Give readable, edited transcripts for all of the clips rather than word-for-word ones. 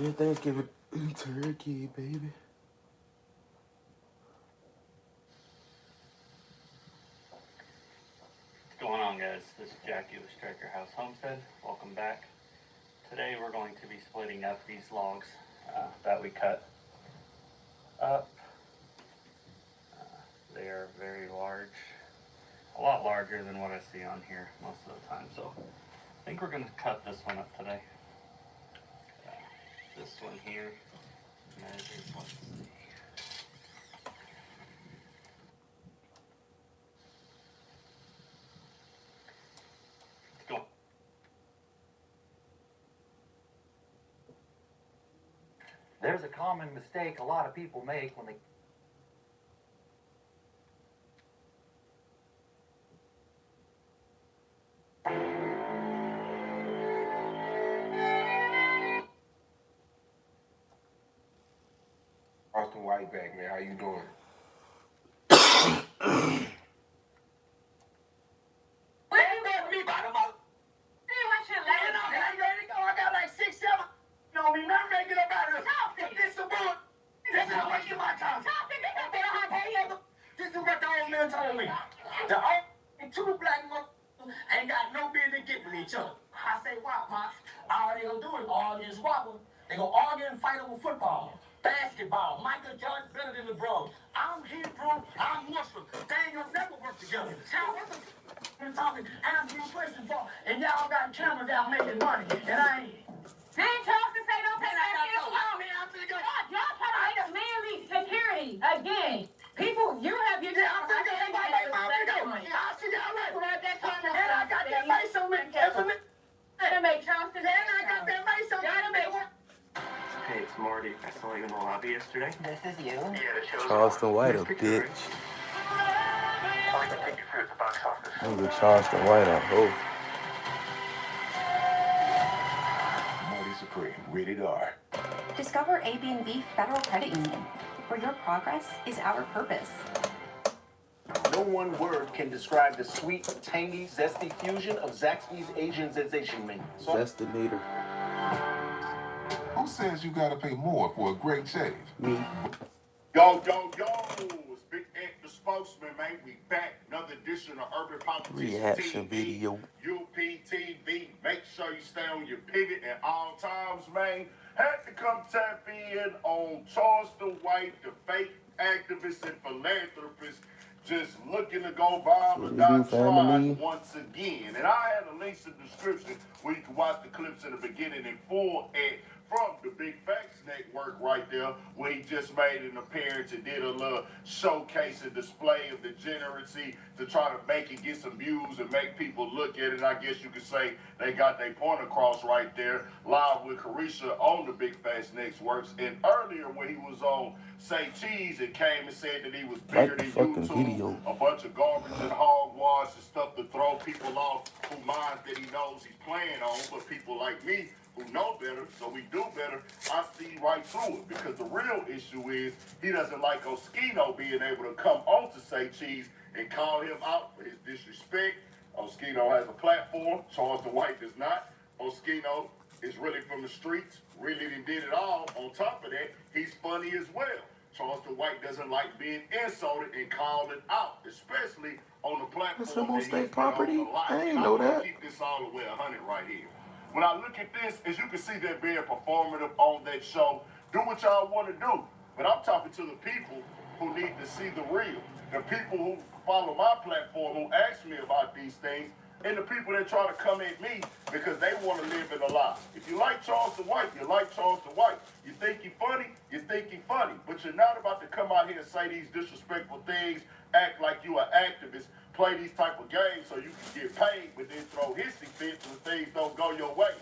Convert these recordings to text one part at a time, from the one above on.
Your Thanksgiving turkey, baby. What's going on, guys? This is Jackie with Striker House Homestead. Welcome back. Today we're going to be splitting up these logs that we cut up. They are very large, a lot larger than what I see on here most of the time. So I think we're going to cut this one up today. This one here measures, let's see. Let's go. There's a common mistake a lot of people make when they Austin White back, man. How you doing? This is what the old man told me. The only two black motherfuckers ain't got no business getting with each other. I say, wow, Pops. All they gonna do is argue and squabble. They gonna argue and fight over football, basketball. Michael Jordan better than LeBron. I'm Hebrew, I'm Muslim. They ain't gonna never work together. Child, what the f*** talking, asking me questions for? And y'all got cameras out making money, and I ain't. Didn't Charleston say don't pay that bill? Y'all trying to manly security again. People, you have your job. I see y'all right. And I got that mace on me. To make Charleston. And I got that mace on me. Hey, it's Marty. I saw you in the lobby yesterday. This is you. Yeah, the show's Charleston White, a Mr. bitch. I'd like to take you through at the box office. Nigga Charleston White, a hoe. Marty Supreme, rated R. Discover AB&B Federal Credit Union, where your progress is our purpose. No one word can describe the sweet, tangy, zesty fusion of Zaxby's Asian Sensation menu. Zestinator. Who says you gotta pay more for a great shave? Me. Yo, it's Big Ant, the spokesman, man. We back. Another edition of Urban Politics Reaction TV, video. UPTV. Make sure you stay on your pivot at all times, man. Had to come tap in on Charleston White, the fake activist and philanthropist, just looking to go viral and not trying once again. And I had a link in the description where you can watch the clips in the beginning in full and from the Big Facts Network right there, where he just made an appearance and did a little showcase and display of degeneracy to try to make it get some views and make people look at it. I guess you could say they got their point across right there, live with Carisha on the Big Facts Network. And earlier when he was on Say Cheese, it came and said that he was bigger than YouTube, a bunch of garbage and hogwash and stuff to throw people off who minds that he knows he's playing on, but people like me who know better, so we do better, I see right through it. Because the real issue is he doesn't like Oskino being able to come on to Say Cheese and call him out for his disrespect. Oskino has a platform, Charleston White does not. Oskino is really from the streets, really did it all. On top of that, he's funny as well. Charleston White doesn't like being insulted and called it out, especially on the platform. That's Symbol that State he's been on property? a lot. I ain't know that. Keep this all the way 100 right here. When I look at this, as you can see, they're being performative on that show. Do what y'all want to do. But I'm talking to the people who need to see the real. The people who follow my platform, who ask me about these things, and the people that try to come at me because they want to live in a lie. If you like Charleston White, you like Charleston White. You think you're funny, you think you're funny. But you're not about to come out here and say these disrespectful things, act like you an activist, play these type of games so you can get paid, but then throw hissy fits when things don't go your way.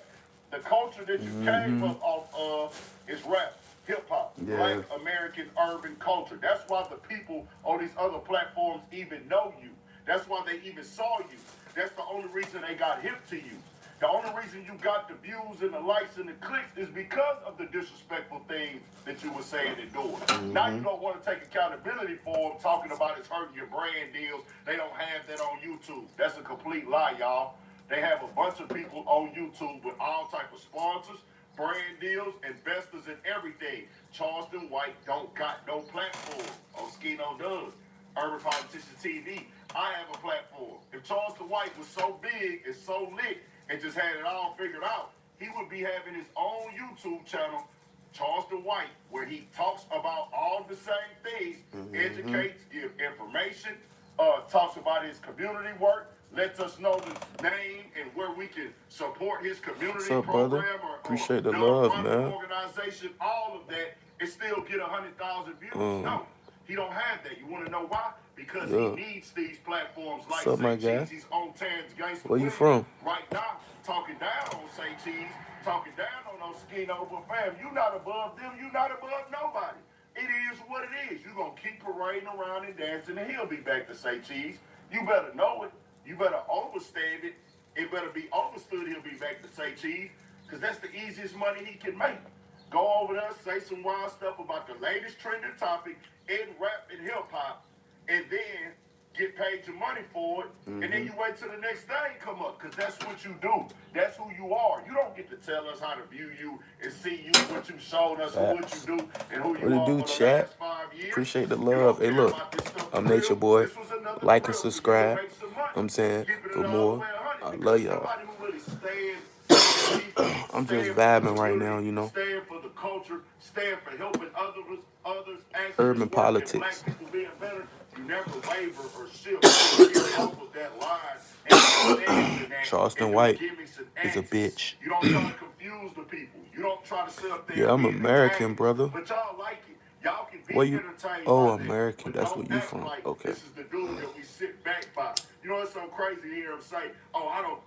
The culture that you came up off of is rap, hip-hop, Black American urban culture. That's why the people on these other platforms even know you. That's why they even saw you. That's the only reason they got hip to you. The only reason you got the views and the likes and the clicks is because of the disrespectful things that you were saying and doing. Now you don't want to take accountability for them, talking about it's hurting your brand deals. They don't have that on YouTube. That's a complete lie, y'all. They have a bunch of people on YouTube with all type of sponsors, brand deals, investors, and everything. Charleston White don't got no platform. Oskino does. Urban Politician TV, I have a platform. If Charleston White was so big and so lit and just had it all figured out, he would be having his own YouTube channel, Charleston White, where he talks about all the same things, educates, gives information, talks about his community work, lets us know the name and where we can support his community What's up, program brother? or Appreciate the love, nonprofit man. organization, all of that, and still get 100,000 views. No, he don't have that. You want to know why? Because he needs these platforms like What's up, my Say guy? Cheese. He's on Terrence Gangsta. Where you Williams from? right now, talking down on Say Cheese, talking down on those Oskino, but fam, you not above them, you not above nobody. It is what it is. You gonna keep parading around and dancing, and he'll be back to Say Cheese. You better know it. You better understand it. It better be understood he'll be back to Say Cheese, because that's the easiest money he can make. Go over there, say some wild stuff about the latest trending topic in rap and hip-hop, and then get paid your money for it, and then you wait till the next thing come up, because that's what you do. That's who you are. You don't get to tell us how to view you and see you, what you showed us, and what you do, and who you What it are do, for the chat? last 5 years. Appreciate the You love. don't Hey, care look, about this stuff I'm for Nature real. Boy. This was another Like and real. You can subscribe. make some money. I'm saying Keeping it for all more. the way 100, I because love y'all. somebody who really stands I'm just stand for the vibing right now, community, you know. stand for the culture, stand for helping others actually Urban work, politics. and black people being better. You never waver or shift. You get off of that line and stand in that Charleston and do White gimmicks and is a antics. bitch. You don't try to confuse the people. You don't try to sit up there Yeah, I'm and be American, entertained. brother. But y'all like it. Y'all can be Where you? entertained Oh, by American. that. But That's don't where you act from. like Okay. this is the dude that we sit back by. You know, it's so crazy to hear him say, oh, I don't.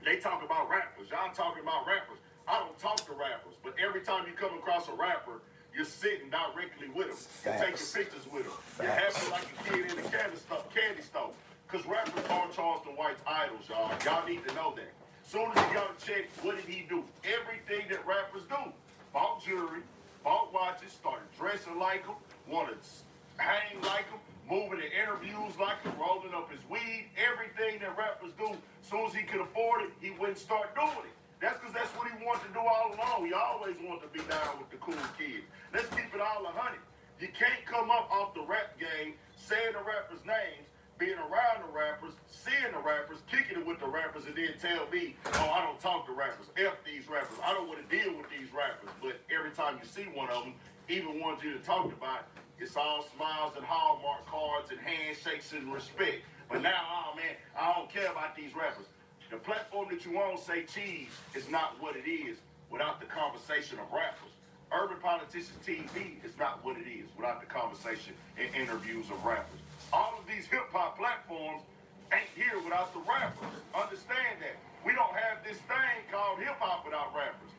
They talk about rappers. Y'all talking about rappers. I don't talk to rappers, but every time you come across a rapper, you're sitting directly with them. You're taking pictures with them. You're happy like a kid in a candy store. Because rappers are Charleston White's idols, y'all. Y'all need to know that. Soon as he got a check, what did he do? Everything that rappers do. Bought jewelry, bought watches, started dressing like them, wanted to hang like them, moving in interviews like them, rolling up his weed, everything that rappers do. Soon as he could afford it, he wouldn't start doing it. That's because that's what he wanted to do all along. He always wanted to be down with the cool kids. Let's keep it all 100. You can't come up off the rap game, saying the rappers' names, being around the rappers, seeing the rappers, kicking it with the rappers, and then tell me, oh, I don't talk to rappers. F these rappers. I don't want to deal with these rappers. But every time you see one of them, even ones you talked about, it's all smiles and Hallmark cards and handshakes and respect. But now, oh man, I don't care about these rappers. The platform that you own, Say Cheese, is not what it is without the conversation of rappers. Urban Politicians TV is not what it is without the conversation and interviews of rappers. All of these hip-hop platforms ain't here without the rappers. Understand that. We don't have this thing called hip-hop without rappers.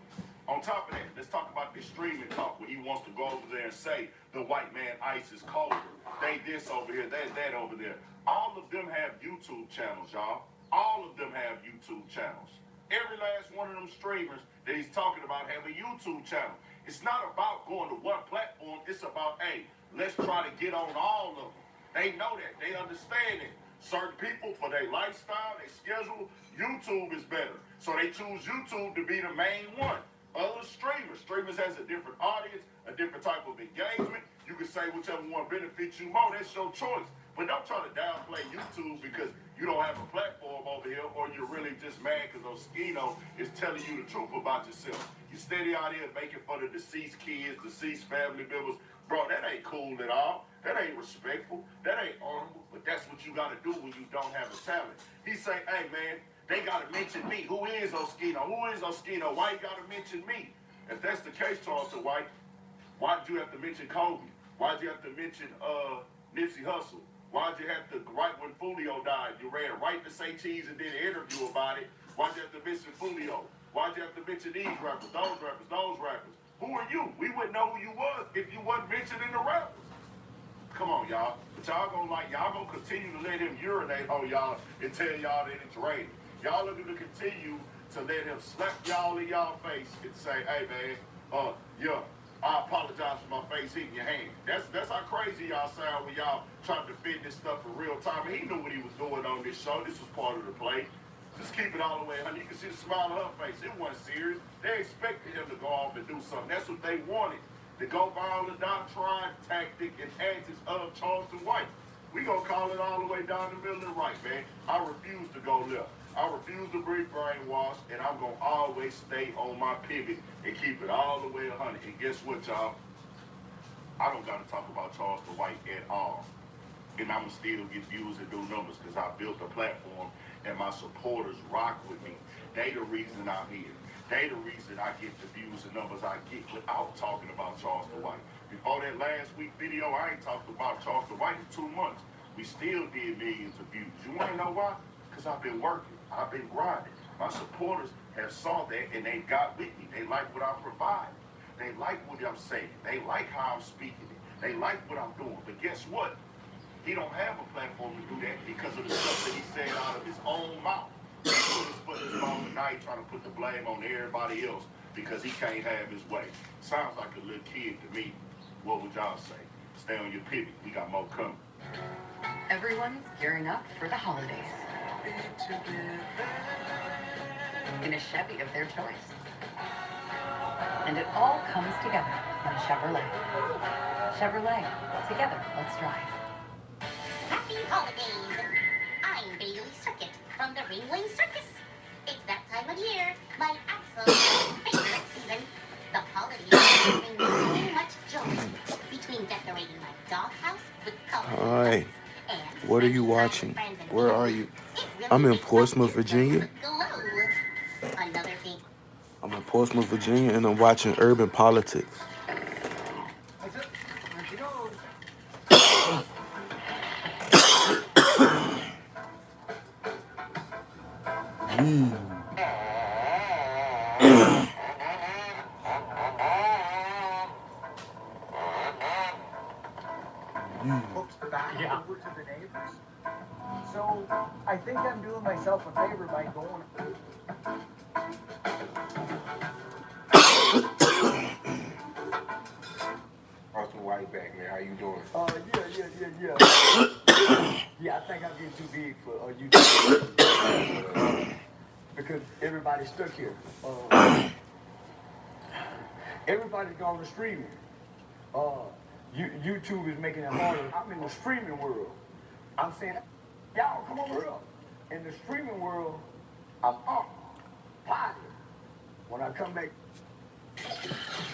On top of that, let's talk about this streaming talk where he wants to go over there and say the white man ice is colder. They this over here, they that over there. All of them have YouTube channels, y'all. All of them have YouTube channels. Every last one of them streamers that he's talking about have a YouTube channel. It's not about going to one platform. It's about, hey, let's try to get on all of them. They know that. They understand it. Certain people, for their lifestyle, their schedule, YouTube is better. So they choose YouTube to be the main one. Other streamers has a different audience, a different type of engagement. You can say whichever one benefits you more. That's your choice. But don't try to downplay YouTube because you don't have a platform over here, or you're really just mad because Oskino is telling you the truth about yourself. You steady out here making fun of deceased kids, deceased family members. Bro, that ain't cool at all. That ain't respectful. That ain't honorable. But that's what you got to do when you don't have a talent. He say, hey, man, they got to mention me. Who is Oskino? Who is Oskino? Why you got to mention me? If that's the case, Charleston White, why did you have to mention Kobe? Why did you have to mention Nipsey Hussle? Why'd you have to, right when Fulio died, you ran right to Say Cheese and did an interview about it? Why'd you have to mention Fulio? Why'd you have to mention these rappers, those rappers, those rappers? Who are you? We wouldn't know who you was if you wasn't mentioning the rappers. Come on, y'all. But y'all gonna continue to let him urinate on y'all and tell y'all that it's raining. Y'all looking to continue to let him slap y'all in y'all face and say, hey man, yeah, I apologize for my face hitting your hand. That's how crazy y'all sound when y'all trying to defend this stuff in real time. And he knew what he was doing on this show. This was part of the play. Just keep it all the way. And you can see the smile on her face. It wasn't serious. They expected him to go off and do something. That's what they wanted. To go by all the doctrine, tactic, and antics of Charleston White. We gonna call it all the way down the middle and right, man. I refuse to go left. I refuse to be brainwashed, and I'm gonna always stay on my pivot and keep it all the way 100. And guess what, y'all? I don't gotta talk about Charleston White at all. And I'ma still get views and do numbers because I built a platform and my supporters rock with me. They the reason I'm here. They the reason I get the views and numbers I get without talking about Charleston White. Before that last week video, I ain't talked about Charleston White in 2 months. We still did millions of views. You wanna know why? Because I've been working. I've been grinding. My supporters have saw that and they got with me. They like what I provide. They like what I'm saying. They like how I'm speaking it. They like what I'm doing. But guess what? He don't have a platform to do that because of the stuff that he said out of his own mouth. He put his foot in his mouth and now he's trying to put the blame on everybody else because he can't have his way. Sounds like a little kid to me. What would y'all say? Stay on your pivot. We got more coming. Everyone's gearing up for the holidays. In a Chevy of their choice. And it all comes together in a Chevrolet. Chevrolet. Together, let's drive. Happy holidays! I'm Bailey Circuit from the Ringling Circus. It's that time of year, my absolute favorite season. The holidays bring me so much joy between decorating my doghouse with colorful Alright. and What are you spending time with watching? friends and Where are family. you? It really I'm in makes my Portsmouth, systems Virginia. glow. Another thing. I'm in Portsmouth, Virginia, and I'm watching Urban Politics. Back over to the neighbors. So I think I'm doing myself a favor by going. Charleston White back, man. How you doing? Yeah. Yeah, I think I'm getting too big for YouTube. Because everybody's stuck here. Everybody's going to streaming. YouTube is making it harder. I'm in the streaming world. I'm saying, y'all come over here. In the streaming world, I'm up, positive. When I come back.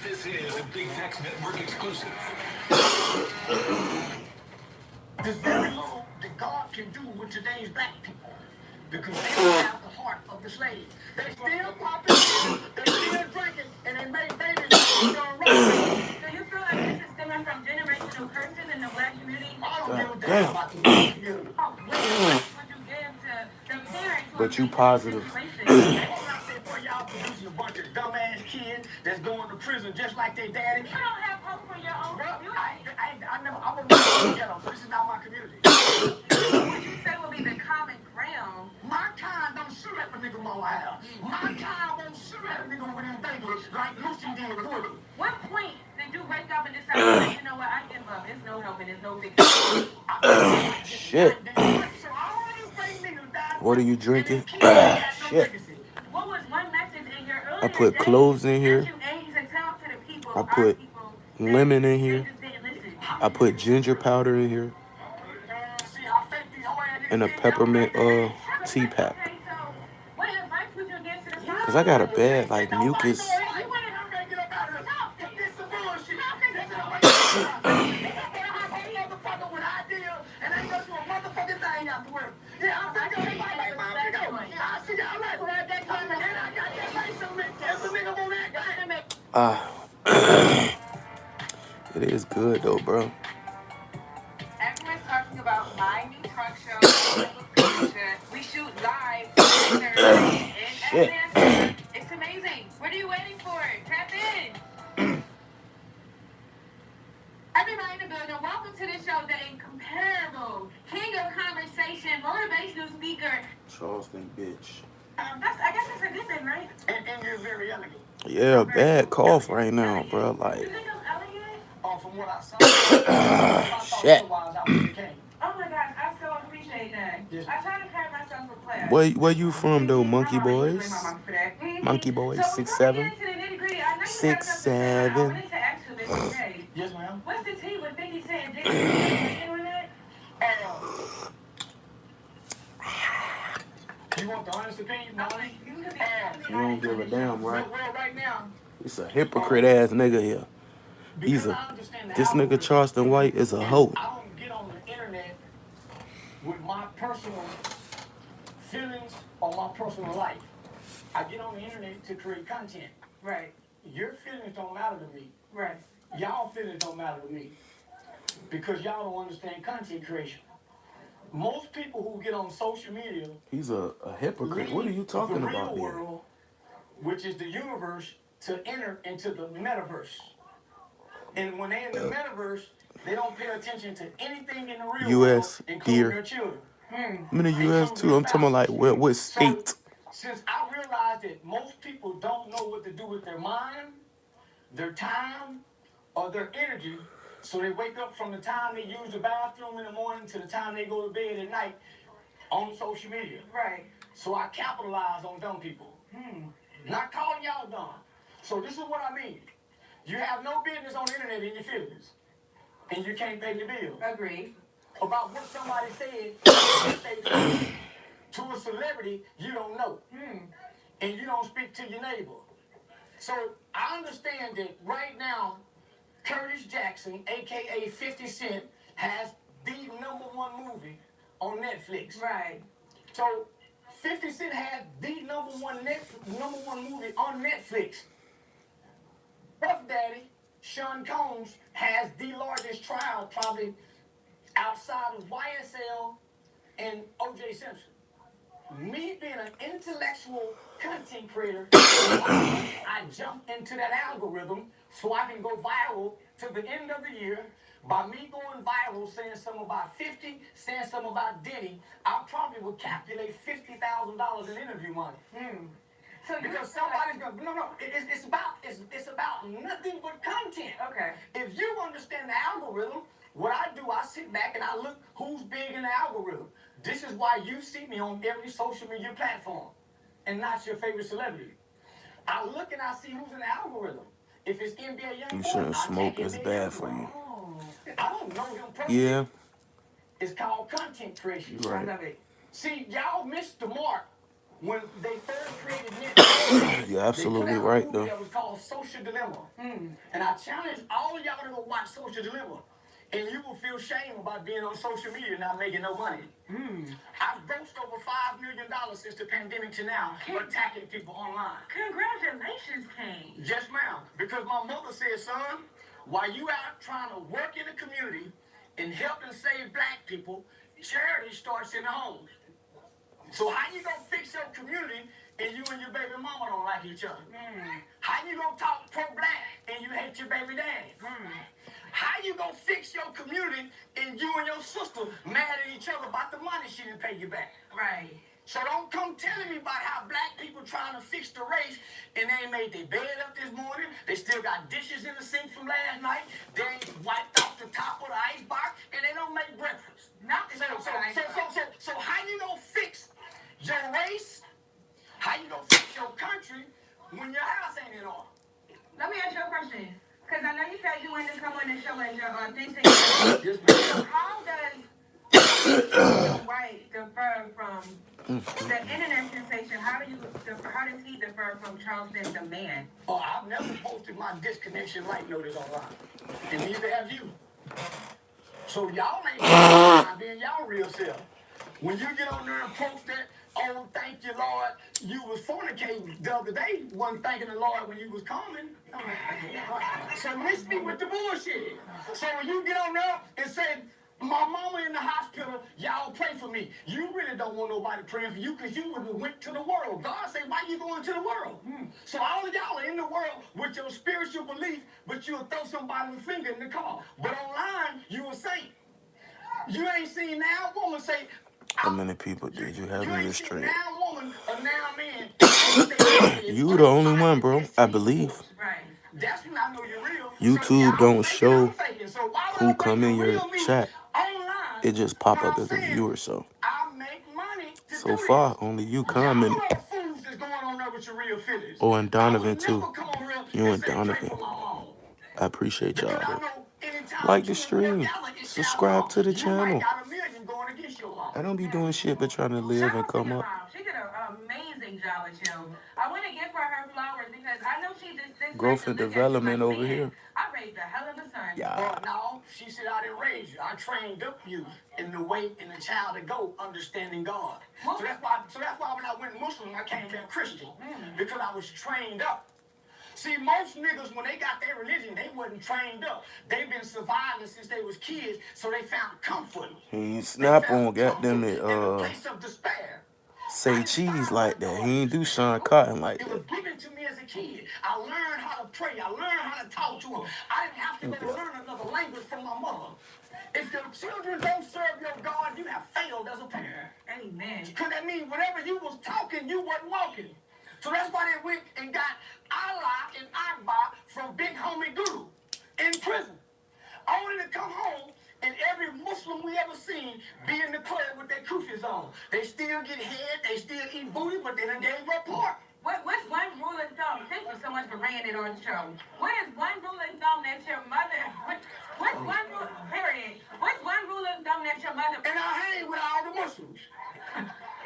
This is a Big Facts Network exclusive. There's very little that God can do with today's black people because they don't have the heart of the slave. They still popping, they still drinking, and they make babies. Do you feel like this is stemming from generational curses in the black community? I don't give a damn about the black community. What advice would you give to the parents who But you are in this positive. situation? All I said for y'all producing a bunch of dumbass kids that's going to prison just like their daddy. You don't have hope for your own Bro, community. I wouldn't want to get them, so this is not my community. What would you say would be the common ground? My kind don't shoot at the nigga Mo Al. My kind won't shoot at a nigga with his baby like Lucy did with Woody. What point did you wake up and decide, you know what, I give up. There's no help and there's no fixing? Shit. What are you drinking? Shit. What was one message in your earlier I put days cloves in that here. you aimed to tell to the people, I our put people, lemon in that here. they just didn't listen? I put ginger powder in here. And a peppermint tea pack. Okay, so what advice would you give to the Cause I got a bad like mucus. It is good though, bro. Everyone's talking about my new truck show. We shoot live in Shit. Atlanta. It's amazing. What are you waiting for? Tap in. Everybody in the building, welcome to the show, the incomparable king of conversation, motivational speaker. Charleston bitch. I guess that's a good thing, right? And you're very elegant. Yeah, bad cough right now, bro. You Like, think I'm elegant? From what I saw, shit. Oh my gosh, I so appreciate that. Yes. I try to carry myself upper class. Where you from though, Mhm, Monkey I blame Boys? my mom for that. Mhm. Monkey Boys, So before we get 6'7", into the nitty-gritty, I know you have 6'7". something to say. I wanted to ask you this today. Yes, ma'am. What's the tea with 50 Cent? Did you on that? You want the honest opinion, Molly? You could be You don't give a damn, right? Well, right now, It's a hypocrite ass nigga here. He's because a I understand the this nigga algorithm, Charleston White is a hoe. I don't get on the internet with my personal feelings or my personal life. I get on the internet to create content. Right, Your feelings don't matter to me. right. Y'all feelings don't matter to me. Because y'all don't understand content creation. Most people who get on social media He's a hypocrite. What are you talking the about real here? world, which is the universe, to enter into the metaverse. And when they're in the metaverse, they don't pay attention to anything in the real US world, including here. their children. I'm in the US too. I'm talking about like what state? Since I realized that most people don't know what to do with their mind, their time, or their energy, so they wake up from the time they use the bathroom in the morning to the time they go to bed at night on social media. Right. So I capitalize on dumb people. Not calling y'all dumb. So this is what I mean. You have no business on the internet in your feelings. And you can't pay the bills. Agreed. About what somebody said to a celebrity you don't know. And you don't speak to your neighbor. So I understand that right now, Curtis Jackson, a.k.a. 50 Cent, has the #1 movie on Netflix. Right. So 50 Cent has the #1 movie on Netflix. Puff Daddy, Sean Combs, has the largest trial probably outside of YSL and O.J. Simpson. Me being an intellectual content creator, I jumped into that algorithm so I can go viral to the end of the year. By me going viral, saying something about 50, saying something about Diddy, I probably would calculate $50,000 in interview money. So Because somebody's gonna it's about nothing but content. Okay. If you understand the algorithm, what I do, I sit back and I look who's big in the algorithm. This is why you see me on every social media platform and not your favorite celebrity. I look and I see who's in the algorithm. If it's NBA Young You Boy, shouldn't I smoke. take It's NBA bad for Youngboy. you. I don't know him personally. Yeah, It's called content creation. you I right. love it. See, y'all missed the mark when they first created Netflix. You're absolutely they put out a right movie though. That was called Social Dilemma. And I challenge all of y'all to go watch Social Dilemma. And you will feel shame about being on social media and not making no money. I've grossed over $5 million since the pandemic to now, attacking people online. Congratulations, Kane. Yes, ma'am. Because my mother said, son, while you out trying to work in the community and help and save black people, charity starts in the home. So how you gonna fix your community and you and your baby mama don't like each other? How you gonna talk pro-black and you hate your baby daddy? How you gonna fix your community and you and your sister mad at each other about the money she didn't pay you back? Right. So don't come telling me about how black people trying to fix the race and they ain't made their bed up this morning. They still got dishes in the sink from last night. They ain't wiped off the top of the icebox and they don't make breakfast. Not the top of the icebox. So how you gonna fix your race? How you gonna fix your country when your house ain't in order? Let me ask you a question. Because I know you said you wanted to come on the show and your things. Yes, ma'am. So how does White differ from the internet sensation? How does he differ from Charleston the man? Oh, I've never posted my disconnection light notice online. And neither have you. So y'all ain't being y'all real self. When you get on there and post that, oh, thank you, Lord, you was fornicating the other day, wasn't thanking the Lord when you was coming. So miss me with the bullshit. So when you get on there and say, my mama in the hospital, y'all pray for me. You really don't want nobody praying for you because you would have went to the world. God said, why you going to the world? So all of y'all are in the world with your spiritual belief, but you'll throw somebody with a finger in the car. But online, you a saint. You ain't seen now a woman say, How many people did you have in your stream? now woman or now man. You the only one, bro. I believe. Right. That's when I know you're real. YouTube don't show So why would who I come bring in the your real me chat. online? It just pop While up as a saying viewer. So I make money to So far, only you comment. Y'all know fools that's going on there with your real feelings. Oh, and Donovan, I would too. never come on here You and say pray Donovan. for my mom. I appreciate y'all, Because I though. know anytime Like the two of them stream. gather and shout Subscribe out, to the you might channel. got a million going against your mom. I don't be doing shit but trying to live Shout and out to come your up. mom. She did an amazing job with you. I want to give her flowers because I know she just sits Growth back and look at you development like, over man, here. I raised a hell of a son. Yeah. No, she said I didn't raise you. I trained up you in the way in the child to go, understanding God. So that's why when I went Muslim, I came back Christian. Because I was trained up. See, most niggas, when they got their religion, they wasn't trained up. They've been surviving since they was kids, so they found comfort. He ain't snap on goddamn In it, the place of despair. say cheese like that. He ain't do Sean Cotton like It was that. given to me as a kid. I learned how to pray. I learned how to talk to him. I didn't have to go learn another language from my mother. If your children don't serve your God, you have failed as a parent. Amen. Because that means whatever you was talking, you wasn't walking. So that's why they went and got Allah and Akbar from Big Homie Guru in prison. Only to come home and every Muslim we ever seen be in the club with their kufis on. They still get head, they still eat booty, but they done gave up pork. What's one rule of thumb? Thank you so much for bringing it on the show. What is one rule of thumb that your mother? What's one rule? Period. What's one rule of thumb that your mother? And I hang with all the Muslims.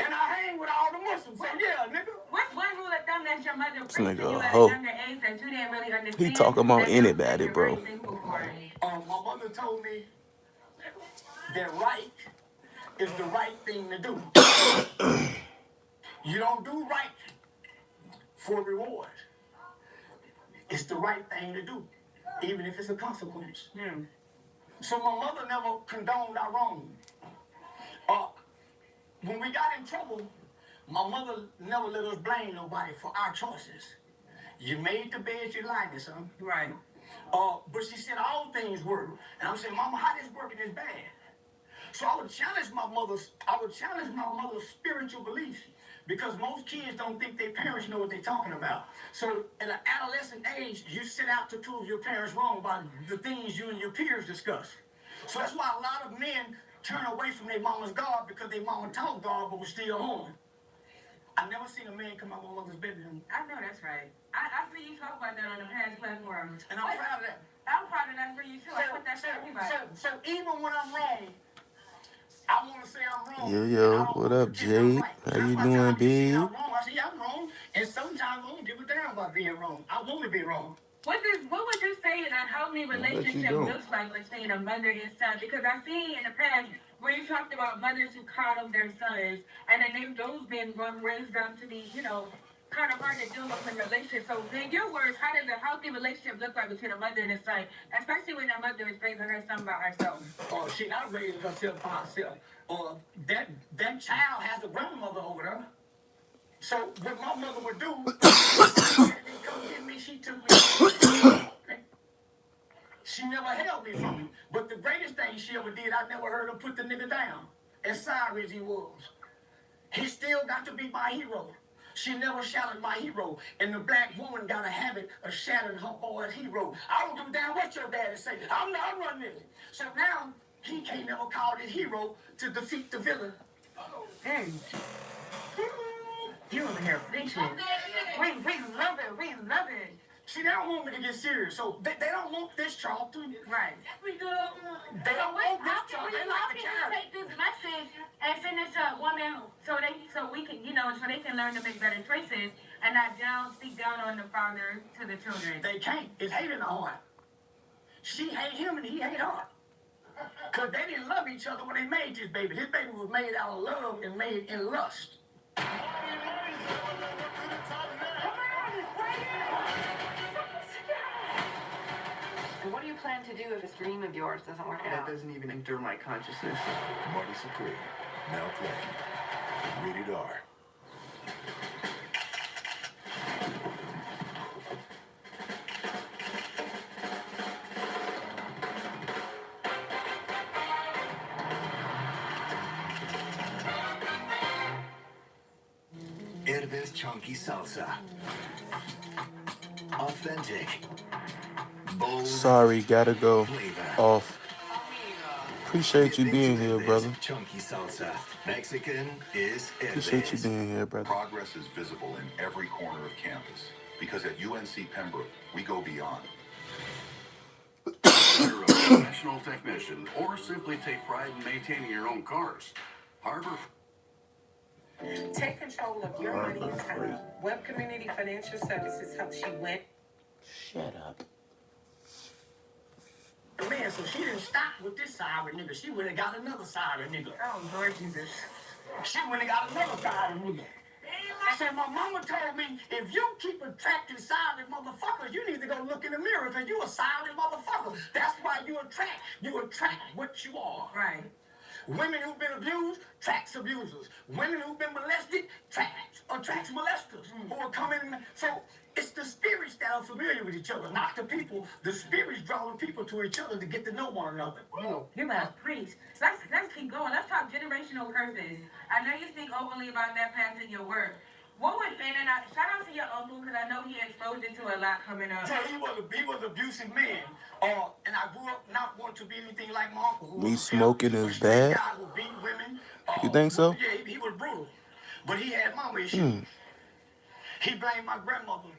And I hang with all the Muslims. So yeah, nigga. What's one rule of thumb that your mother This preached to nigga you a at a hoe. younger age that you didn't really understand? He talking about anybody, bro. My mother told me that right is the right thing to do. You don't do right for reward. It's the right thing to do, even if it's a consequence. So my mother never condoned our wrong. When we got in trouble, my mother never let us blame nobody for our choices. You made the bed you lied in, son. Right. But she said all things work. And I'm saying, Mama, how this working is bad. So I would challenge my mother's spiritual beliefs. Because most kids don't think their parents know what they're talking about. So at an adolescent age, you set out to prove your parents wrong by the things you and your peers discuss. So that's why a lot of men turn away from their mama's God because their mama taught God but was still home. I never seen a man come out of my mother's bedroom. I know that's right. I see you talk about that on the past platforms. And I'm proud of that. I'm proud of that for you too. I put that for everybody. So even when I'm wrong, I want to say I'm wrong. Yo, what up, Jade? How you doing, babe? I'm wrong. I say I'm wrong. And sometimes I don't give a damn about being wrong. I want to be wrong. What would you say that healthy relationship looks like between a mother and son? Because I've seen in the past where you talked about mothers who coddle their sons, and then those men raised up to be, kind of hard to deal with in relationships. So in your words, how does a healthy relationship look like between a mother and a son, especially when that mother is raising her son by herself? Oh, she not raising herself by herself. That child has a grandmother over there. So what my mother would do, she didn't come get me, she took me. She never held me from me. But the greatest thing she ever did, I never heard her put the nigga down. As sorry as he was. He still got to be my hero. She never shouted my hero. And the black woman got a habit of shouting her boy's hero. I don't give a damn what your daddy say. I'm not running it. So now, he can't never call his hero to defeat the villain. You over here preaching. We love it. We love it. See, they don't want me to get serious. So they don't want this Charlton. Right. They don't want this Charlton. They like the character. Take this message and send it to a woman so we can, so they can learn to make better choices and not speak down on the father to the children. They can't. It's hate in the heart. She hate him and he hate her. Because they didn't love each other when they made this baby. This baby was made out of love and made in lust. And what do you plan to do if this dream of yours doesn't work out? That doesn't even enter my consciousness. Marty Supreme, now playing. Rated R. Herbes Chunky Salsa. Authentic. Bold. Sorry, gotta go off. Appreciate you being here, brother. Chunky salsa. Mexican is Appreciate you being here, brother. Progress is visible in every corner of campus because at UNC Pembroke, we go beyond. You're a professional technician or simply take pride in maintaining your own cars. Harbor. Take control of your money and time. Web Community Financial Services helps you win. Shut up. Man, so she didn't stop with this side of a nigga. She went and got another side of a nigga. Oh, Lord Jesus. She went and got another side of a nigga. I said, my mama told me, if you keep attracting silent motherfuckers, you need to go look in the mirror because you a silent motherfucker. That's why you attract what you are. Right. Women who've been abused, attracts abusers. Women who've been molested, attracts molesters who are coming. So it's the spirits that are familiar with each other, not the people. The spirits draw the people to each other to get to know one another. You must preach. So let's keep going. Let's talk generational curses. I know you speak openly about that past in your work. What would, and shout out to your uncle because I know he exposed it to a lot coming up. So he was an abusive man, and I grew up not wanting to be anything like my uncle. Me smoking is bad? Who beat women. You think so? Yeah, he was brutal, but he had mama issues. He blamed my grandmother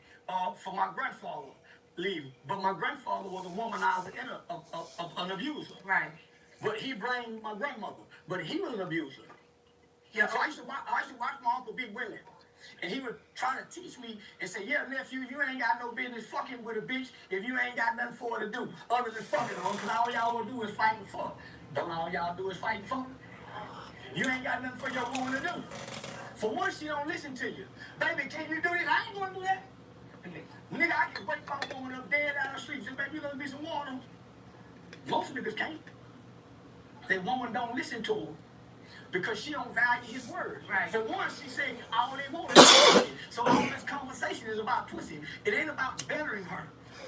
for my grandfather leaving, but my grandfather was a womanizer and an abuser. Right. But he blamed my grandmother, but he was an abuser. Yeah. So I used to watch my uncle beat women. And he would try to teach me and say, yeah, nephew, you ain't got no business fucking with a bitch if you ain't got nothing for her to do other than fucking her, because all y'all will do is fighting for her. Don't all y'all do is fighting for her? You ain't got nothing for your woman to do. For once, she don't listen to you. Baby, can you do this? I ain't gonna do that. Nigga, I can wake my woman up dead down the street and say, baby, you gonna be some water. Most niggas can't. That woman don't listen to her. Because she don't value his words. Right. For one, she said, I only want is pussy. So all this conversation is about pussy. It ain't about bettering her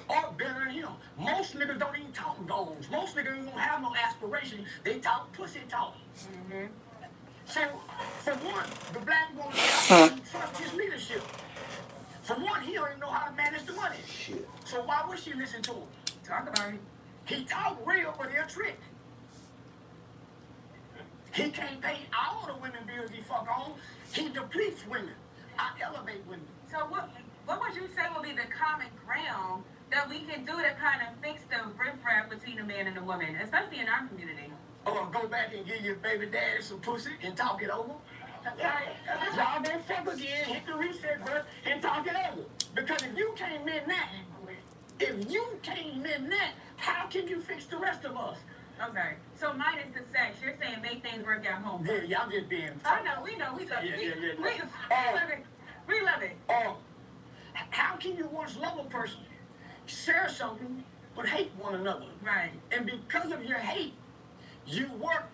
or bettering him. Most niggas don't even talk goals. Most niggas don't have no aspiration. They talk pussy talk. Mm-hmm. So, for one, the black woman doesn't trust his leadership. For one, he don't even know how to manage the money. Shit. So why would she listen to him? Talk about it. He talk real, but he'll trick. He can't pay all the women bills he fuck on. He depletes women. I elevate women. So what would you say will be the common ground that we can do to kind of fix the riffraff between the man and the woman, especially in our community? Or go back and give your baby daddy some pussy and talk it over. Y'all don't fuck again, hit the reset button and talk it over. Because if you can't mend that, how can you fix the rest of us? Okay, so minus the sex, you're saying make things work at home. Yeah, y'all just being. I know, we love it. We love it. How can you once love a person, share something, but hate one another? Right. And because of your hate, you work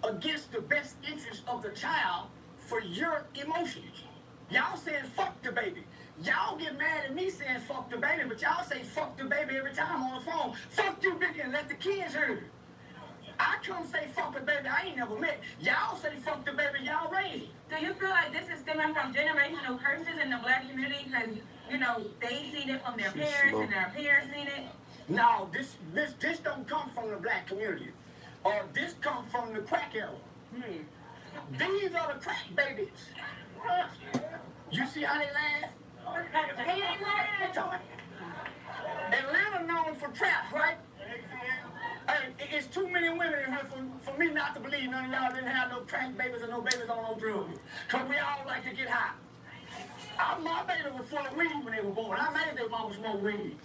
against the best interest of the child for your emotions. Y'all saying fuck the baby. Y'all get mad at me saying fuck the baby, but y'all say fuck the baby every time on the phone. Fuck you, bitch, and let the kids hear it. I come say fuck the baby I ain't never met. Y'all say fuck the baby y'all raised. Do you feel like this is stemming from generational curses in the black community? Because, you know, they seen it from their parents and their parents seen it? No, this don't come from the black community. This come from the crack era. These are the crack babies. You see how they laugh? Atlanta known for traps, right? Hey, it's too many women in here for me not to believe none of y'all didn't have no crack babies or no babies on no drugs. Because we all like to get high. My baby was full of weed when they were born. I made their mama smoke weed.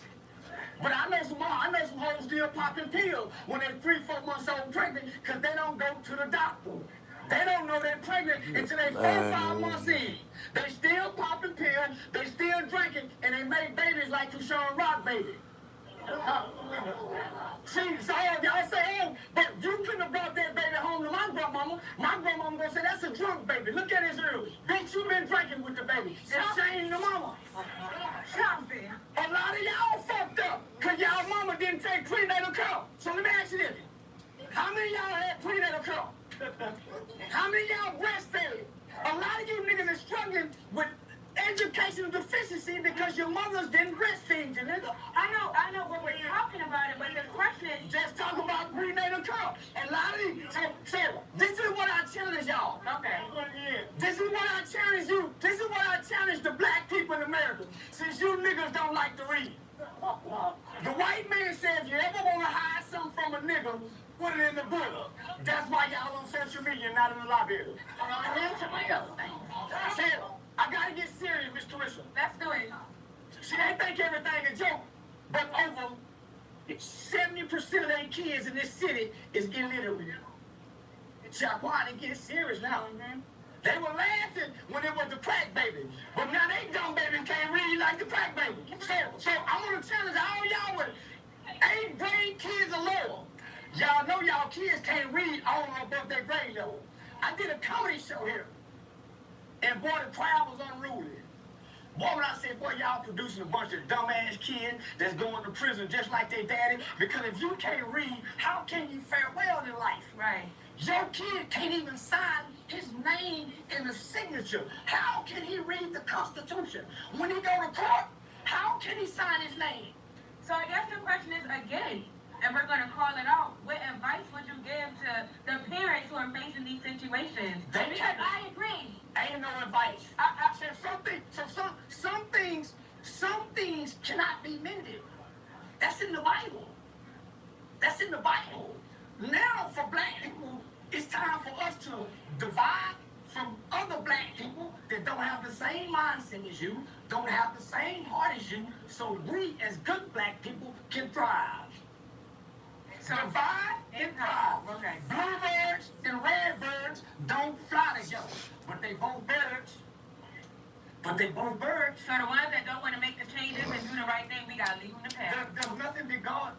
But I know some hoes still popping pills when they're 3-4 months old pregnant because they don't go to the doctor. They don't know they're pregnant until they 4-5 months in. They still popping pills, they still drinking, and they make babies like Tushawn Rock baby. See, so y'all say, oh, but you couldn't have brought that baby home to my grandmama. My grandmama gonna say, that's a drunk baby. Look at his ears. Bitch, you been drinking with the baby. It's shame the mama. Something. A lot of y'all fucked up because y'all mama didn't take prenatal care. So let me ask you this. How many of y'all had prenatal care? How many of y'all breastfed? A lot of you niggas are struggling with education. medication deficiency because your mothers didn't breastfeed you, nigga. I know what we're talking about it, but the question is, Just talk about prenatal care. And a lot of these, so this is what I challenge y'all. okay. This is what I challenge you. This is what I challenge the black people in America. Since you niggas don't like to read. The white man said if you ever want to hide something from a nigga, put it in the book. That's why y'all on social media, not in the library. Say, I gotta get serious, Miss Teresa. Let's do it. See, they think everything a joke, but over 70% of their kids in this city is illiterate. See, I want to get serious now. They were laughing when it was the crack baby, but now they dumb baby can't read like the crack baby. So I'm gonna challenge all y'all with 8th grade kids or lower. Y'all know y'all kids can't read all above their grade level. I did a comedy show here, and boy, the crowd was unruly. Boy, when I said, boy, y'all producing a bunch of dumbass kids that's going to prison just like their daddy, because if you can't read, how can you fare well in life? Right. Your kid can't even sign his name in the signature. How can he read the Constitution? When he go to court, how can he sign his name? So I guess the question is again, and we're going to call it out. What advice would you give to the parents who are facing these situations? Because I agree. Ain't no advice. I said some things cannot be mended. That's in the Bible. That's in the Bible. Now for black people, it's time for us to divide from other black people that don't have the same mindset as you, don't have the same heart as you, so we as good black people can thrive. So divide and thrive. Okay. Bluebirds and redbirds don't fly together, but they both birds. But they both birds. So the ones that don't want to make the changes and do the right thing, we gotta leave them to pass. There's nothing that God,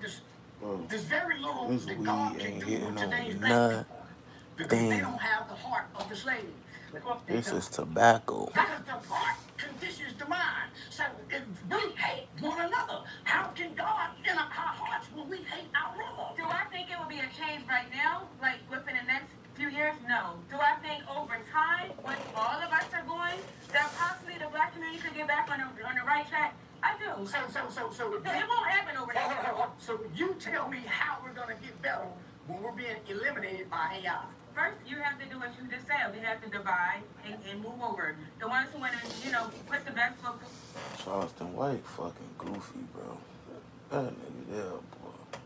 Bro, there's very little this that weed God can ain't do hitting with today's on black people. Because they nothing. don't have the heart of the slave. This is tobacco. Because the heart conditions the mind. So if we hate one another, how can God enter our hearts when we hate our brother? Do I think it will be a change right now, like within the next few years? No. Do I think over time, when all of us are going, that possibly the black community could get back on the right track? I do. So It won't happen overnight. So you tell me how we're gonna get better when we're being eliminated by AI. First, you have to do what you just said. We have to divide and move over. The ones who want to, put the best foot. Charleston White fucking goofy, bro. That nigga there, boy.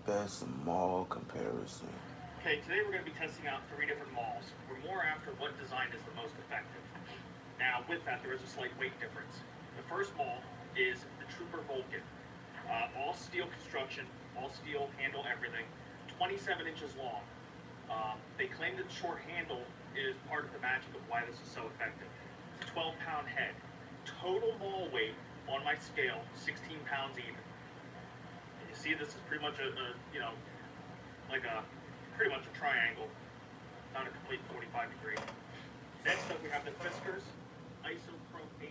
Best mall comparison. Okay, today we're going to be testing out 3 different malls. We're more after what design is the most effective. Now, with that, there is a slight weight difference. The first mall is the Trooper Vulcan. All steel construction, all steel, handle everything. 27 inches long. They claim that the short handle is part of the magic of why this is so effective. It's a 12-pound head. Total mall weight on my scale, 16 pounds even. And you see this is pretty much pretty much a triangle, not a complete 45 degree. Next up we have the Fiskars Isopro 8.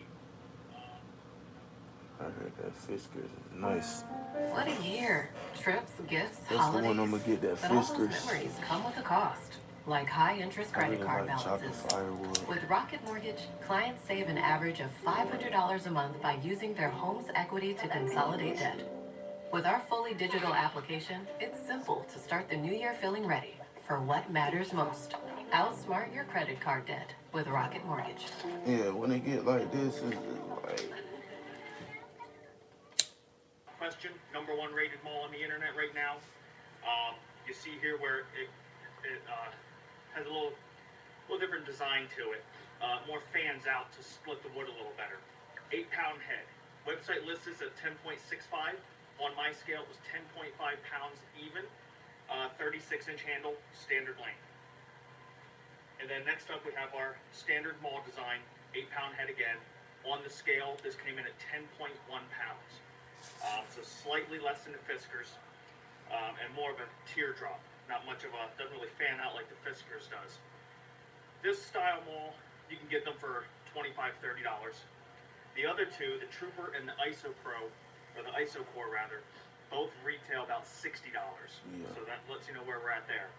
I heard that Fiskars is nice. What a year. Trips, gifts, That's the holidays. one I'ma get, that But all those Fiskars. memories come with a cost, like high interest I credit really card like chocolate balances. firewood. With Rocket Mortgage, clients save an average of $500 a month by using their home's equity to consolidate debt. With our fully digital application, it's simple to start the new year feeling ready for what matters most. Outsmart your credit card debt with Rocket Mortgage. Yeah, when they get like this, it's like... Question, number 1 rated mall on the internet right now. You see here where it has a little different design to it. More fans out to split the wood a little better. 8-pound head. Website lists this at 10.65. On my scale, it was 10.5 pounds even. 36-inch handle, standard length. And then next up we have our standard mall design, 8-pound head again. On the scale, this came in at 10.1 pounds. So slightly less than the Fiskars, and more of a teardrop. Not much of a, doesn't really fan out like the Fiskars does. This style mall, you can get them for $25, $30. The other two, the Trooper and the IsoPro, or the IsoCore rather, both retail about $60. Yeah. So that lets you know where we're at there.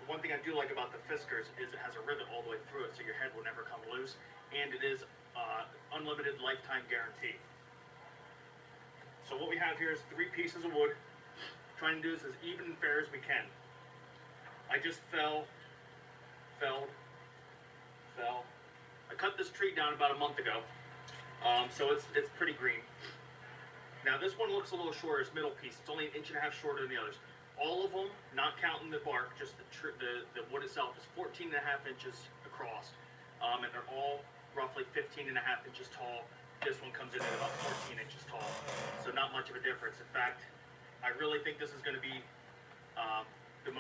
One thing I do like about the Fiskars is it has a rivet all the way through it, so your head will never come loose, and it is unlimited lifetime guarantee. So what we have here is 3 pieces of wood. Trying to do this as even and fair as we can. I just fell. I cut this tree down about a month ago, so it's pretty green. Now this one looks a little shorter, this middle piece. It's only 1.5 inches shorter than the others. All of them, not counting the bark, just the wood itself, is 14.5 inches across, and they're all roughly 15.5 inches tall. This one comes in at about 14 inches tall, so not much of a difference. In fact, I really think this is going to be the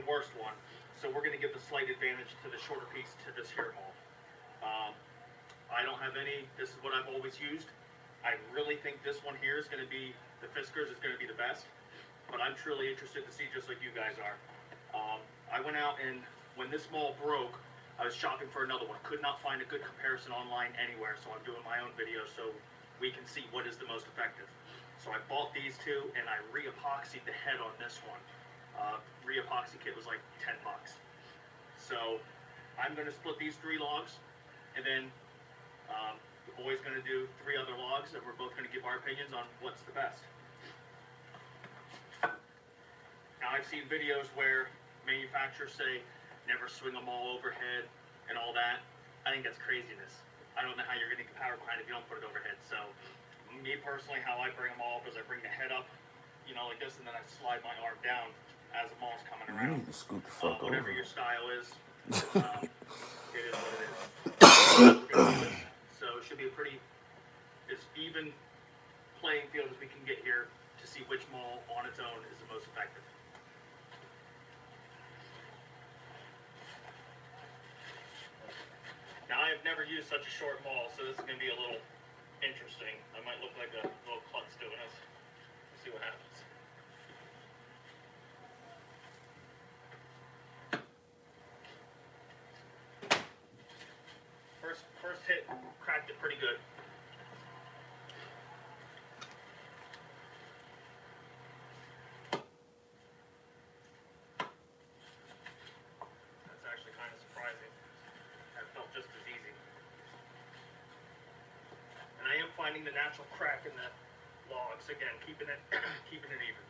worst one. So we're going to give the slight advantage to the shorter piece to this here maul. I don't have any. This is what I've always used. I really think this one here is going to be, the Fiskars is going to be the best. But I'm truly interested to see, just like you guys are. I went out and when this maul broke, I was shopping for another one. Could not find a good comparison online anywhere, so I'm doing my own video so we can see what is the most effective. So I bought these 2 and I re-epoxied the head on this one. Re-epoxy kit was like 10 bucks. So I'm going to split these 3 logs, and then the boy's going to do 3 other logs, and we're both going to give our opinions on what's the best. Now, I've seen videos where manufacturers say, never swing them all overhead and all that. I think that's craziness. I don't know how you're getting the power behind it if you don't put it overhead. So, me personally, how I bring them all up is I bring the head up, you know, like this, and then I slide my arm down as the maul's coming You around. need to scoot the fuck over. Whatever your style is, it is what it is. We're gonna do this. So, it should be a pretty, as even playing field as we can get here to see which maul on its own is the most effective. Now, I have never used such a short maul, so this is going to be a little interesting. I might look like a little klutz doing this. We'll see what happens. First hit, cracked it pretty good. That's actually kind of surprising. That felt just as easy. And I am finding the natural crack in the logs again, keeping it keeping it even.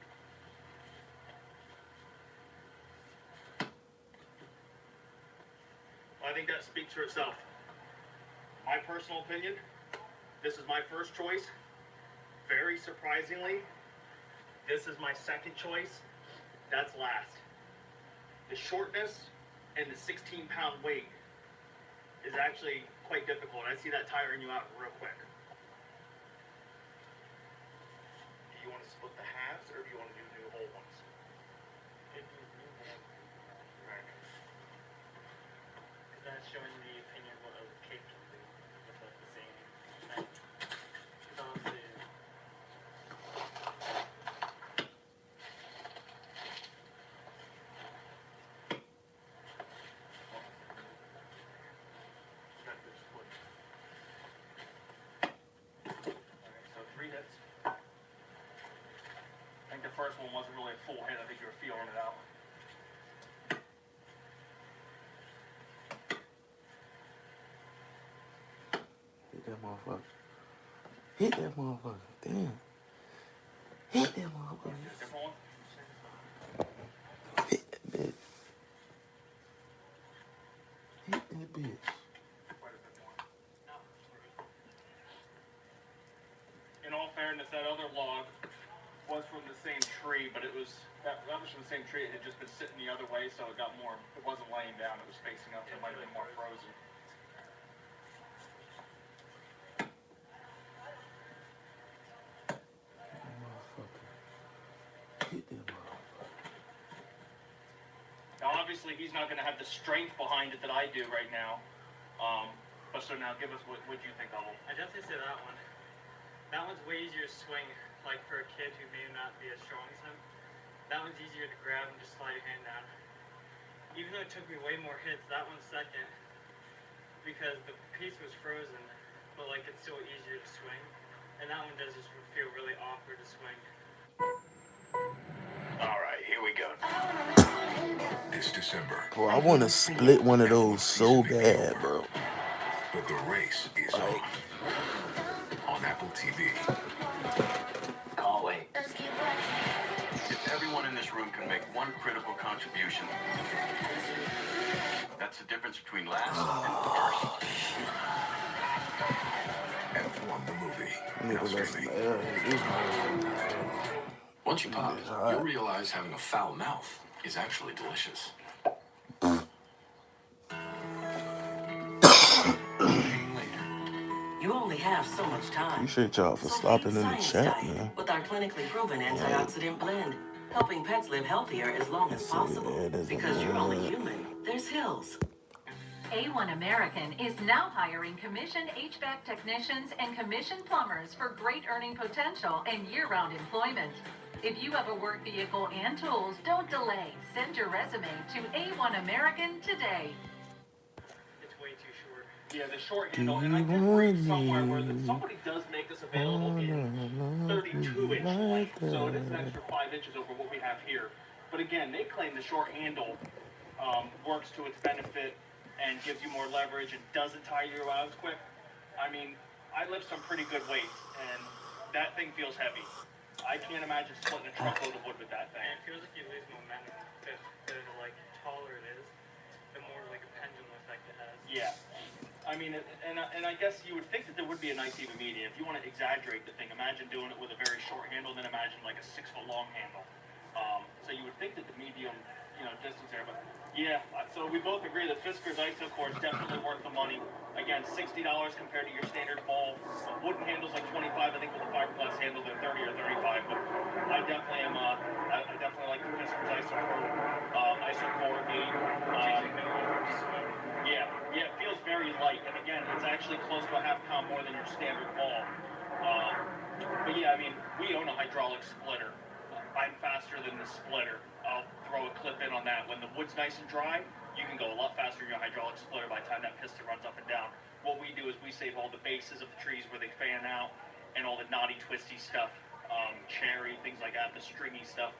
Well, I think that speaks for itself. My personal opinion, this is my first choice. Very surprisingly, this is my second choice. That's last. The shortness and the 16-pound weight is actually quite difficult. I see that tiring you out real quick. Do you want to split the halves, or do you want to do new whole ones? Right. Because that's showing the opinion of what a cake can do with like the same thing. Because obviously, The first one wasn't really a full hit. I think you were feeling it out. Hit that motherfucker. Hit that motherfucker. Damn. Hit that motherfucker. Different one? Hit that bitch. Hit that bitch. In all fairness, that other log was from the same tree, but it was that was from the same tree. It had just been sitting the other way, so it got more. It wasn't laying down. It was facing up. So it might have been more frozen. Hit that motherfucker. Now, obviously, he's not going to have the strength behind it that I do right now. But so now, give us what you think of him. I definitely say that one. That one's way easier to swing. Like for a kid who may not be as strong as him, that one's easier to grab and just slide your hand down. Even though it took me way more hits, that one's second because the piece was frozen, but like it's still easier to swing. And that one does just feel really awkward to swing. All right, here we go. This December. Bro, I want to split one of those so bad, bro. But the race is on Apple TV. Can't wait. If everyone in this room can make one critical contribution, that's the difference between last and first. F1 the movie. Nigga, Once you pop it, you'll realize having a foul mouth is actually delicious. You only have so much time. Appreciate y'all for stopping in the Science chat, Diet man. with our clinically proven antioxidant blend, helping pets live healthier as long as possible. Because you're only human. There's Hills. A1 American is now hiring commissioned HVAC technicians and commissioned plumbers for great earning potential and year-round employment. If you have a work vehicle and tools, don't delay. Send your resume to A1 American today. It's way too short. Yeah, the short handle, and I did read somewhere where somebody does make this available in 32-inch length, so it is an extra 5 inches over what we have here. But again, they claim the short handle works to its benefit and gives you more leverage and doesn't tire you out as quick. I mean, I lift some pretty good weights, and that thing feels heavy. I can't imagine splitting a truckload of wood with that thing. It feels like you lose momentum. The like taller it is, the more like a pendulum effect it has. Yeah. I mean, and I guess you would think that there would be a nice even medium. If you want to exaggerate the thing, imagine doing it with a very short handle, then imagine like a 6-foot long handle. So you would think that the medium, distance there, but yeah. So we both agree that Fiskars Isocore is definitely worth the money. Again, $60 compared to your standard ball. Wooden handles like $25. I think with the fiberglass handle they're $30 or $35. But I definitely am. I definitely like the Fiskars Isocore. Isocore 8. Yeah, it feels very light, and again, it's actually close to a half pound more than your standard ball. But yeah, I mean, we own a hydraulic splitter. I'm faster than the splitter. I'll throw a clip in on that. When the wood's nice and dry, you can go a lot faster in your hydraulic splitter by the time that piston runs up and down. What we do is we save all the bases of the trees where they fan out and all the knotty, twisty stuff, cherry, things like that, the stringy stuff.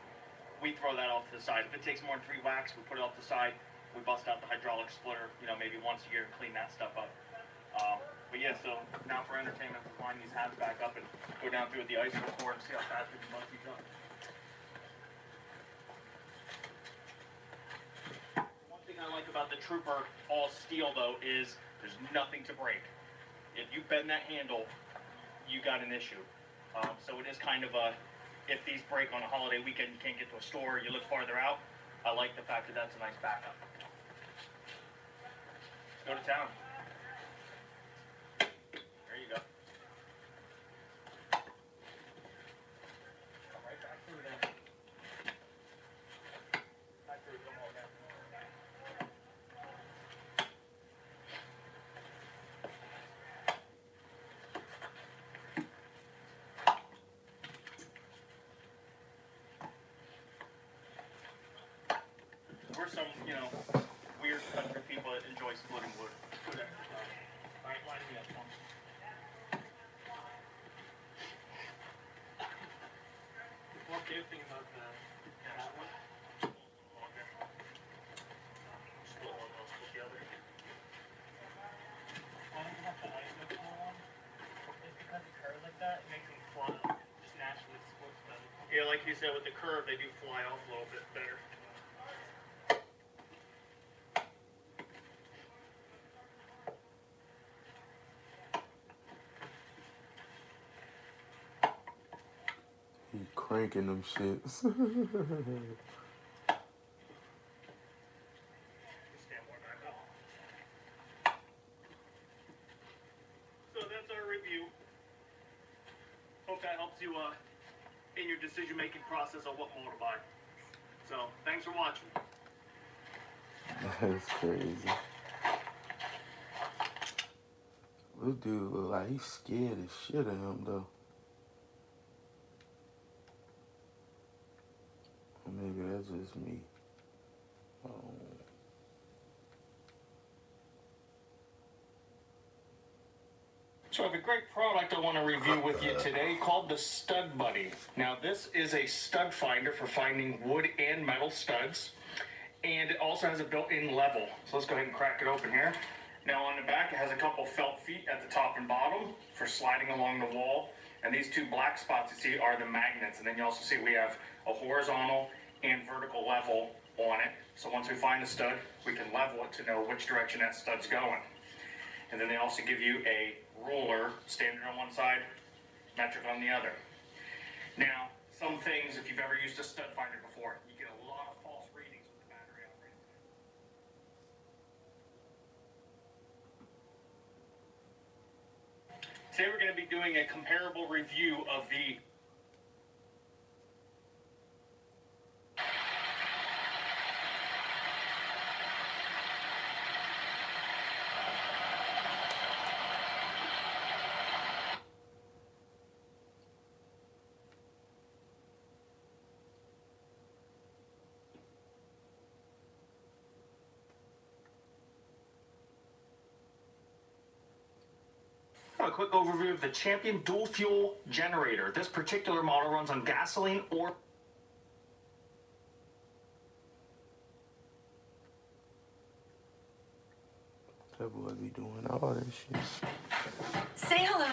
We throw that off to the side. If it takes more than 3 whacks, we put it off the side. We bust out the hydraulic splitter, maybe once a year and clean that stuff up. But yeah, so now for entertainment, we'll line these halves back up and go down through with the Isocore and see how fast we can bust these up. One thing I like about the Trooper all steel though is there's nothing to break. If you bend that handle, you got an issue. So it is kind of if these break on a holiday weekend, you can't get to a store, you look farther out. I like the fact that that's a nice backup. Go to town. There you go. Come right back through then. Back through them all again. We're some, weird country people that enjoy splitting wood. Good exercise. All right, line me up, Tom. What do you think about that one? Okay. Split one, I'll split the other. Why don't you have the Isocore one? It's because it curves like that, it makes them fly off. Just naturally splits better. Yeah, like you said, with the curve, they do fly off a little bit better. He cranking them shits. Stand more back up. So that's our review. Hope that helps you in your decision-making process on what mower to buy. So thanks for watching. That's crazy. This dude look like he's scared as shit of him though. Or maybe that's just me. So I have a great product I want to review with you today called the Stud Buddy. Now this is a stud finder for finding wood and metal studs, and it also has a built-in level. So let's go ahead and crack it open here. Now on the back it has a couple felt feet at the top and bottom for sliding along the wall, and these two black spots you see are the magnets, and then you also see we have a horizontal and vertical level on it. So once we find the stud, we can level it to know which direction that stud's going. And then they also give you a ruler, standard on one side, metric on the other. Now, some things, if you've ever used a stud finder before, you get a lot of false readings with the battery operated. Today we're going to be doing a comparable review of the a quick overview of the Champion dual fuel generator. This particular model runs on gasoline or That boy be doing all that shit. Say hello.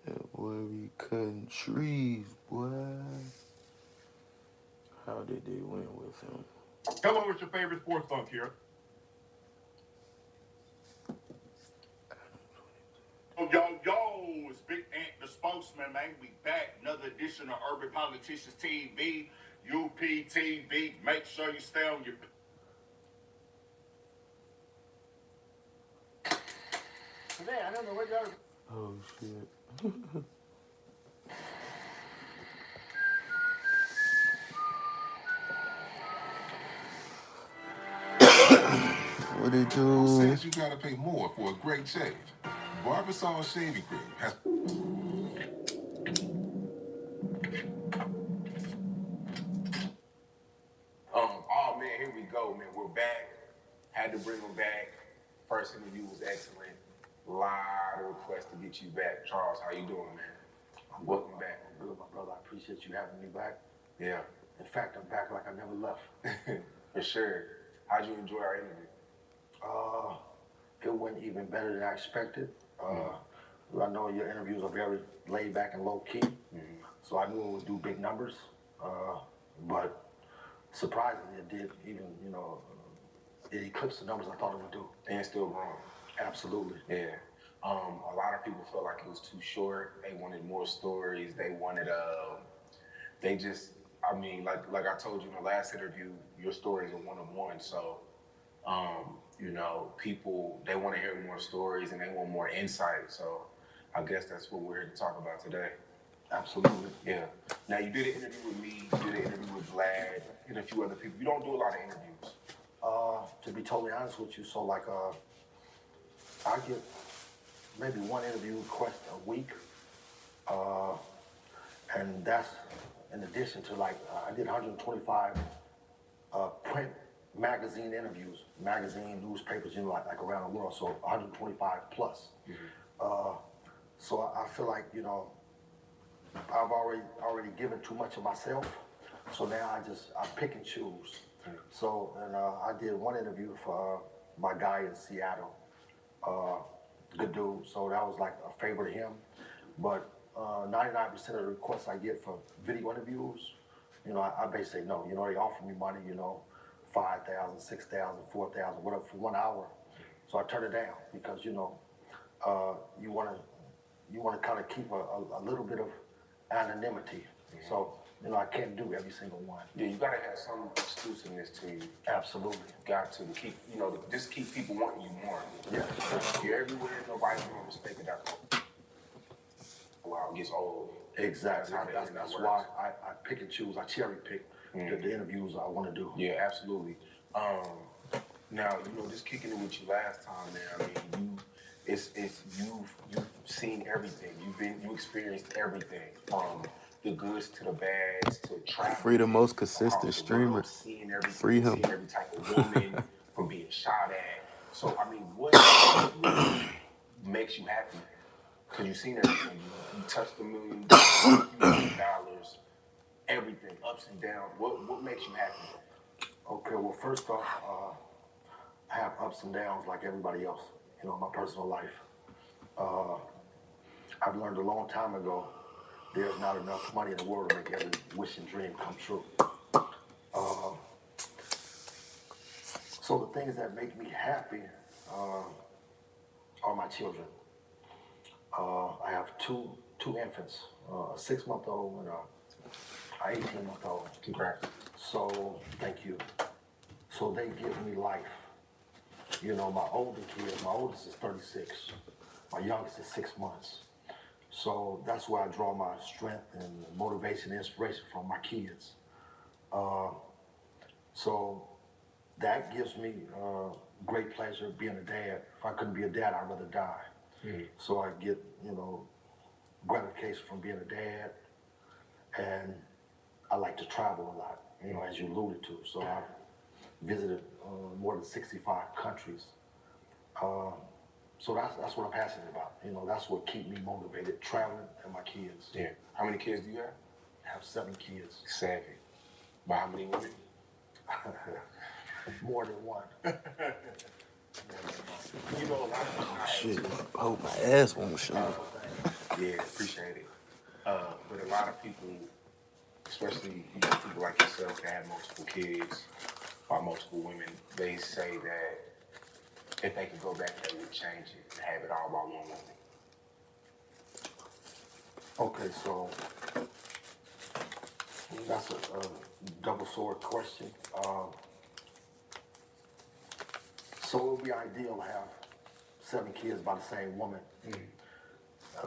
That boy be cutting trees, boy. How did they win with him? Hello, what's your favorite sports funk here? Yo, it's Big Ant, the spokesman, man. We back. Another edition of Urban Politicians TV, UPTV. Make sure you stay on your... Today, I don't know what y'all... Oh, shit. What it Who do? says you gotta pay more for a great shave? Barbasol Shaving Cream has... Oh man, here we go, man. We're back. Had to bring them back. First interview was excellent. Lot of requests to get you back. Charles, how you doing, man? Welcome back. I'm good, my brother. I appreciate you having me back. Yeah, In fact, I'm back like I never left. for sure. How'd you enjoy our interview? It went even better than I expected. I know your interviews are very laid back and low key, so I knew it would do big numbers. But surprisingly, it did. Even it eclipsed the numbers I thought it would do. And still growing. Absolutely. Yeah. A lot of people felt like it was too short. They wanted more stories. They wanted they just, I mean, like I told you in the last interview, your stories are one-of-one. So, people, they want to hear more stories and they want more insight. So I guess that's what we're here to talk about today. Absolutely. Yeah. Now, you did an interview with me, you did an interview with Vlad, and a few other people. You don't do a lot of interviews. To be totally honest with you, so I get maybe one interview request a week, and that's in addition to I did 125 print magazine interviews, newspapers, like around the world, so 125 plus. So I feel like, I've already given too much of myself, so now I pick and choose. So, and I did one interview for my guy in Seattle, good dude. So that was like a favor to him. But 99% of the requests I get for video interviews, you know, I basically say no. You know, they offer me money, you know, $5,000, $6,000, $4,000, whatever for 1 hour. So I turn it down because, you know, you want to kind of keep a little bit of anonymity. So, you know, I can't do every single one. Yeah, you gotta have some exclusiveness to you. Absolutely. Got to keep, you know, just keep people wanting you more. Yeah. You're everywhere, nobody's gonna respect it. That's wow, it gets old. Exactly. That's why I pick and choose. I cherry pick the interviews I want to do. Yeah, absolutely. Now, you know, just kicking it with you last time, man. I mean, you've seen everything. You experienced everything from the goods to the bads to travel. Free the most consistent streamer. Seeing everything, Free him. seeing every type of woman from being shot at. So, I mean, what makes you happy? Because you've seen everything. You touched $1 million, $1 million, everything, ups and downs. What makes you happy? Okay, well, first off, I have ups and downs like everybody else, you know, in my personal life. I've learned a long time ago, there's not enough money in the world to make every wish and dream come true. So the things that make me happy are my children. I have two infants, a 6-month-old and an 18-month-old. Congrats. So, thank you. So they give me life. You know, my older kids, my oldest is 36. My youngest is 6 months. So that's where I draw my strength and motivation and inspiration from, my kids. So that gives me great pleasure being a dad. If I couldn't be a dad, I'd rather die. So I get, you know, gratification from being a dad, and I like to travel a lot, you know, as you alluded to. So I've visited more than 65 countries. So that's what I'm passionate about. You know, that's what keeps me motivated, traveling and my kids. Yeah. How many kids do you have? I have 7 kids. 7. By how many women? More than one. You know, a lot of Shit, I hope my ass won't show. Yeah, appreciate it. But a lot of people, especially you know, people like yourself that have multiple kids or multiple women, they say that if they could go back, they would change it and have it all by one woman. Okay, so that's a double sword question. So it would be ideal to have 7 kids by the same woman.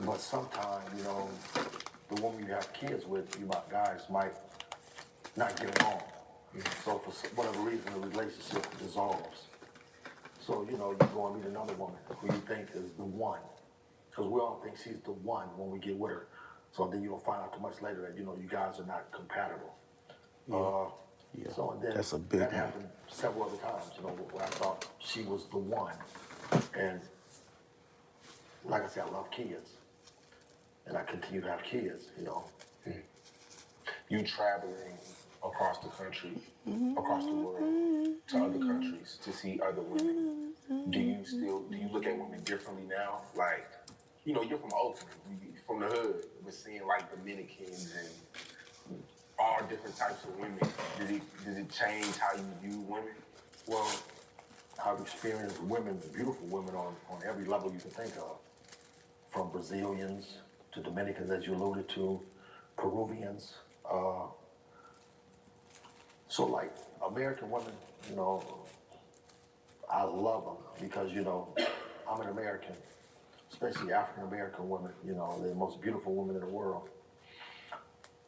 But sometimes, you know, the woman you have kids with, you guys might not get along. So for whatever reason, the relationship dissolves. So, you know, you go and meet another woman who you think is the one. Because we all think she's the one when we get with her. So then you don't find out too much later that, you know, you guys are not compatible. Yeah, So and then that's a big that one. happened several other times, you know, where I thought she was the one. And like I said, I love kids. And I continue to have kids, you know. You traveling across the country, across the world, to other countries to see other women. Do you look at women differently now? Like, you know, you're from Oakland, from the hood, but seeing like Dominicans and all different types of women. Does it change how you view women? Well, I've experienced women, beautiful women on every level you can think of. From Brazilians to Dominicans, as you alluded to, Peruvians. So like American women, you know, I love them because, you know, I'm an American, especially African American women, you know, they're the most beautiful women in the world.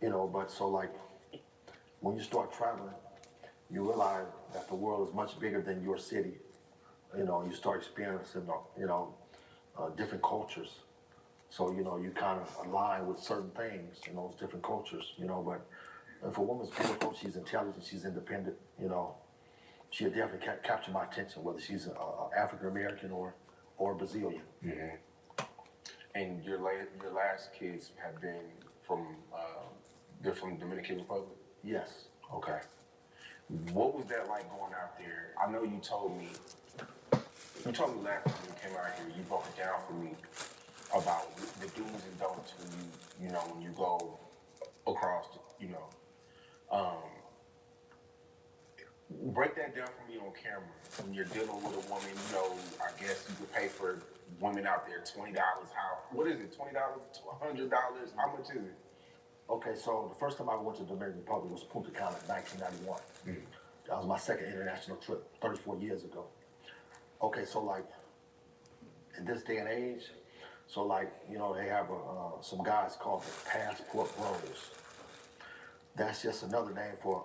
You know, but so like when you start traveling, you realize that the world is much bigger than your city. You know, you start experiencing, you know, different cultures. So, you know, you kind of align with certain things in those different cultures, you know, but if a woman's beautiful, she's intelligent, she's independent, you know, she'll definitely capture my attention, whether she's African American or Brazilian. And your last kids have been they're from Dominican Republic? Yes. Okay. What was that like going out there? I know you told me last time you came out here, you broke it down for me about the do's and don'ts when you go across, break that down for me on camera. When you're dealing with a woman, I guess you could pay for women out there $20. What is it, $20 to $100? How much is it? Okay, so the first time I went to the Dominican Republic was Punta Cana in 1991. That was my second international trip, 34 years ago. Okay, so like, in this day and age, so like, they have some guys called the Passport Bros. That's just another name for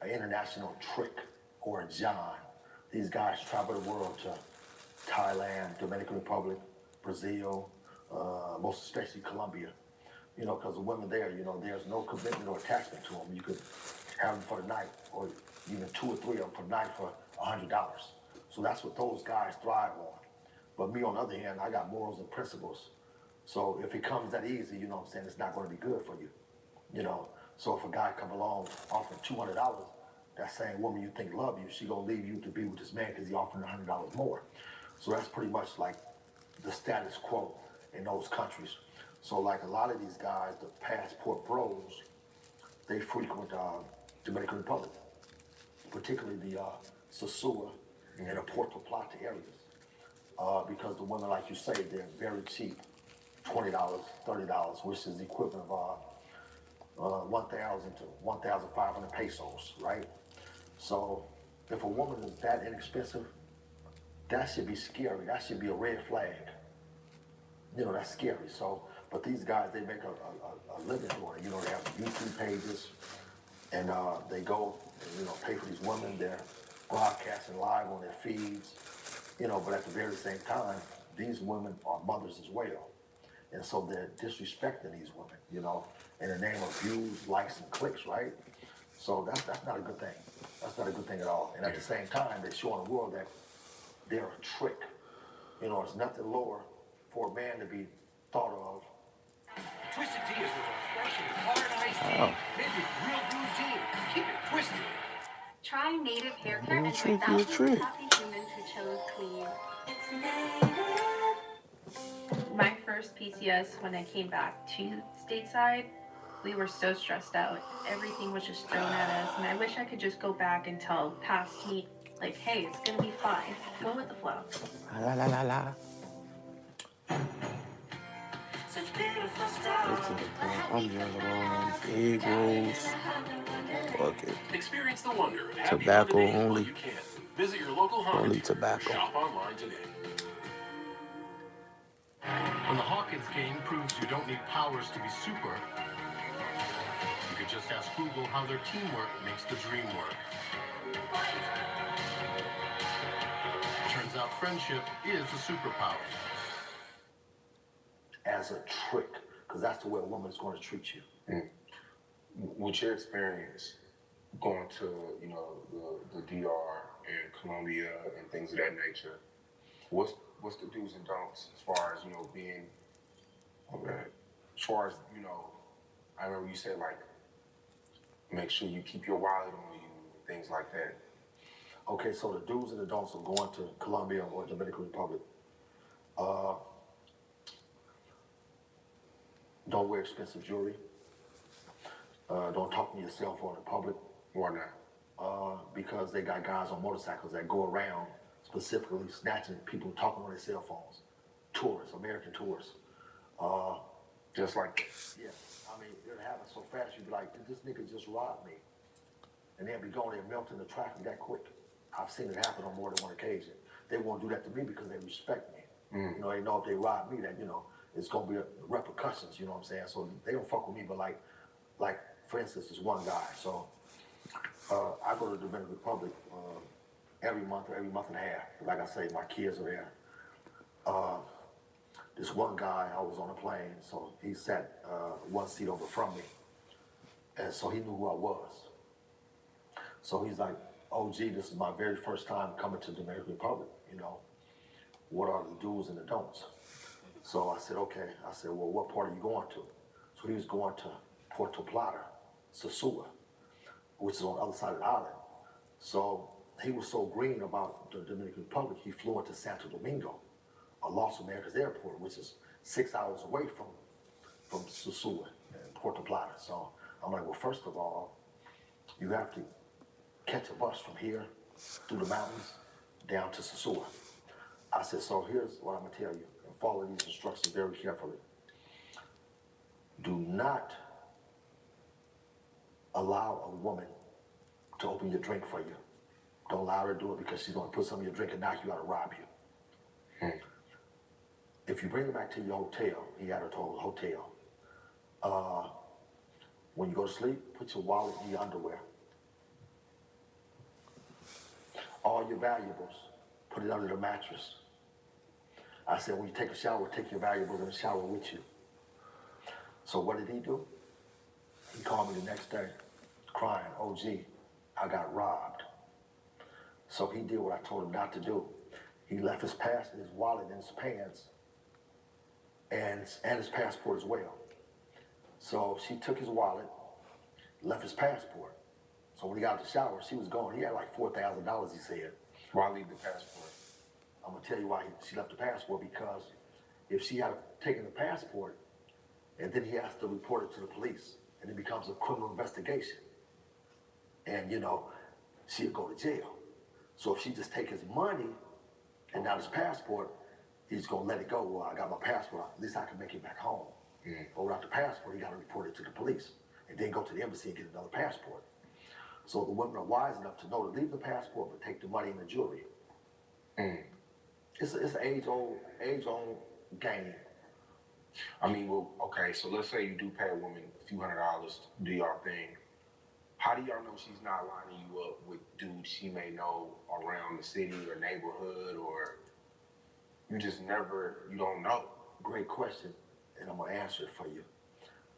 an international trick or a John. These guys travel the world to Thailand, Dominican Republic, Brazil, most especially Colombia. Because the women there, there's no commitment or attachment to them. You could have them for the night, or even 2 or 3 of them for the night for $100. So that's what those guys thrive on. But me, on the other hand, I got morals and principles. So if it comes that easy, it's not going to be good for you. So if a guy come along offering $200, that same woman you think love you, she gonna leave you to be with this man because he offering $100 more. So that's pretty much like the status quo in those countries. So like a lot of these guys, the Passport Bros, they frequent Dominican Republic, particularly the Sosua and the Puerto Plata areas, because the women, like you say, they're very cheap, $20, $30, which is the equivalent of 1,000 to 1,500 pesos, right? So if a woman is that inexpensive, that should be scary. That should be a red flag. That's scary. So, but these guys, they make a living doing it. They have YouTube pages, and they go, and, pay for these women. They're broadcasting live on their feeds, but at the very same time, these women are mothers as well. And so they're disrespecting these women, in the name of views, likes, and clicks, right? So that's not a good thing. That's not a good thing at all. And at the same time, they're showing the world that they're a trick. It's nothing lower for a man to be thought of. Twisted Tea is refreshing, hard iced tea. Made with real brewed tea. Keep it twisted. Try Native Hair Care Ooh, and trick, join you thousands trick. of happy humans who chose clean. It's Native. My first PCS, when I came back to stateside, we were so stressed out. Everything was just thrown at us, and I wish I could just go back and tell past me, like, hey, it's gonna be fine. Go with the flow. La la la la. I'm just rolling big rolls. Fuck it. Experience the wonder of happy Tobacco holidays while only. you can. Visit your local Only Hawkins or tobacco. shop online today. When the Hawkins game proves you don't need powers to be super, you could just ask Google how their teamwork makes the dream work. Turns out friendship is a superpower. As a trick, because that's the way a woman is going to treat you. With your experience going to, the DR and Colombia and things of that nature, what's the do's and don'ts as far as, being, as far as, I remember you said, like, make sure you keep your wallet on you, things like that. Okay, so the do's and the don'ts of going to Colombia or Dominican Republic. Don't wear expensive jewelry. Don't talk on your cell phone in public. Why not? Because they got guys on motorcycles that go around specifically snatching people talking on their cell phones. Tourists, American tourists. Just like, yeah, I mean, it happens so fast, you'd be like, did this nigga just rob me? And they'll be going there melting the traffic that quick. I've seen it happen on more than one occasion. They won't do that to me because they respect me. They know if they rob me that, it's gonna be repercussions, you know what I'm saying? So they don't fuck with me, but like for instance, this one guy. So I go to the Dominican Republic every month or every month and a half. Like I say, my kids are there. This one guy, I was on a plane, so he sat one seat over from me. And so he knew who I was. So he's like, oh, gee, this is my very first time coming to the Dominican Republic, What are the do's and the don'ts? So I said, okay. I said, well, what part are you going to? So So he was going to Puerto Plata, Sosua, which is on the other side of the island. So he was so green about the Dominican Republic, he flew into Santo Domingo, Los Americas Airport, which is 6 hours away from Sosua and Puerto Plata. So I'm like, well, first of all, you have to catch a bus from here through the mountains down to Sosua. I said, so here's what I'm gonna tell you, and follow these instructions very carefully. Do not allow a woman to open your drink for you. Don't allow her to do it because she's gonna put some in your drink and knock you out and rob you. If you bring her back to your hotel, he had her to a hotel. When you go to sleep, put your wallet in your underwear. All your valuables, put it under the mattress. I said, when you take a shower, take your valuables in the shower with you. So what did he do? He called me the next day, crying, oh gee, I got robbed. So he did what I told him not to do. He left his wallet in his pants, and his passport as well. So she took his wallet, left his passport. So when he got out of the shower, she was gone. He had like $4,000, he said. Why leave the passport? I'm gonna tell you why she left the passport, because if she had taken the passport, and then he has to report it to the police, and it becomes a criminal investigation. And you know, she'll go to jail. So if she just take his money and not his passport, he's gonna let it go. Well, I got my passport, at least I can make it back home. But without the passport, he gotta report it to the police, and then go to the embassy and get another passport. So the women are wise enough to know to leave the passport, but take the money and the jewelry. It's an age-old game. I mean, well, okay, so let's say you do pay a woman a few $100 to do your thing. How do y'all know she's not lining you up with dudes she may know around the city or neighborhood, or you just you don't know? Great question, and I'm gonna answer it for you.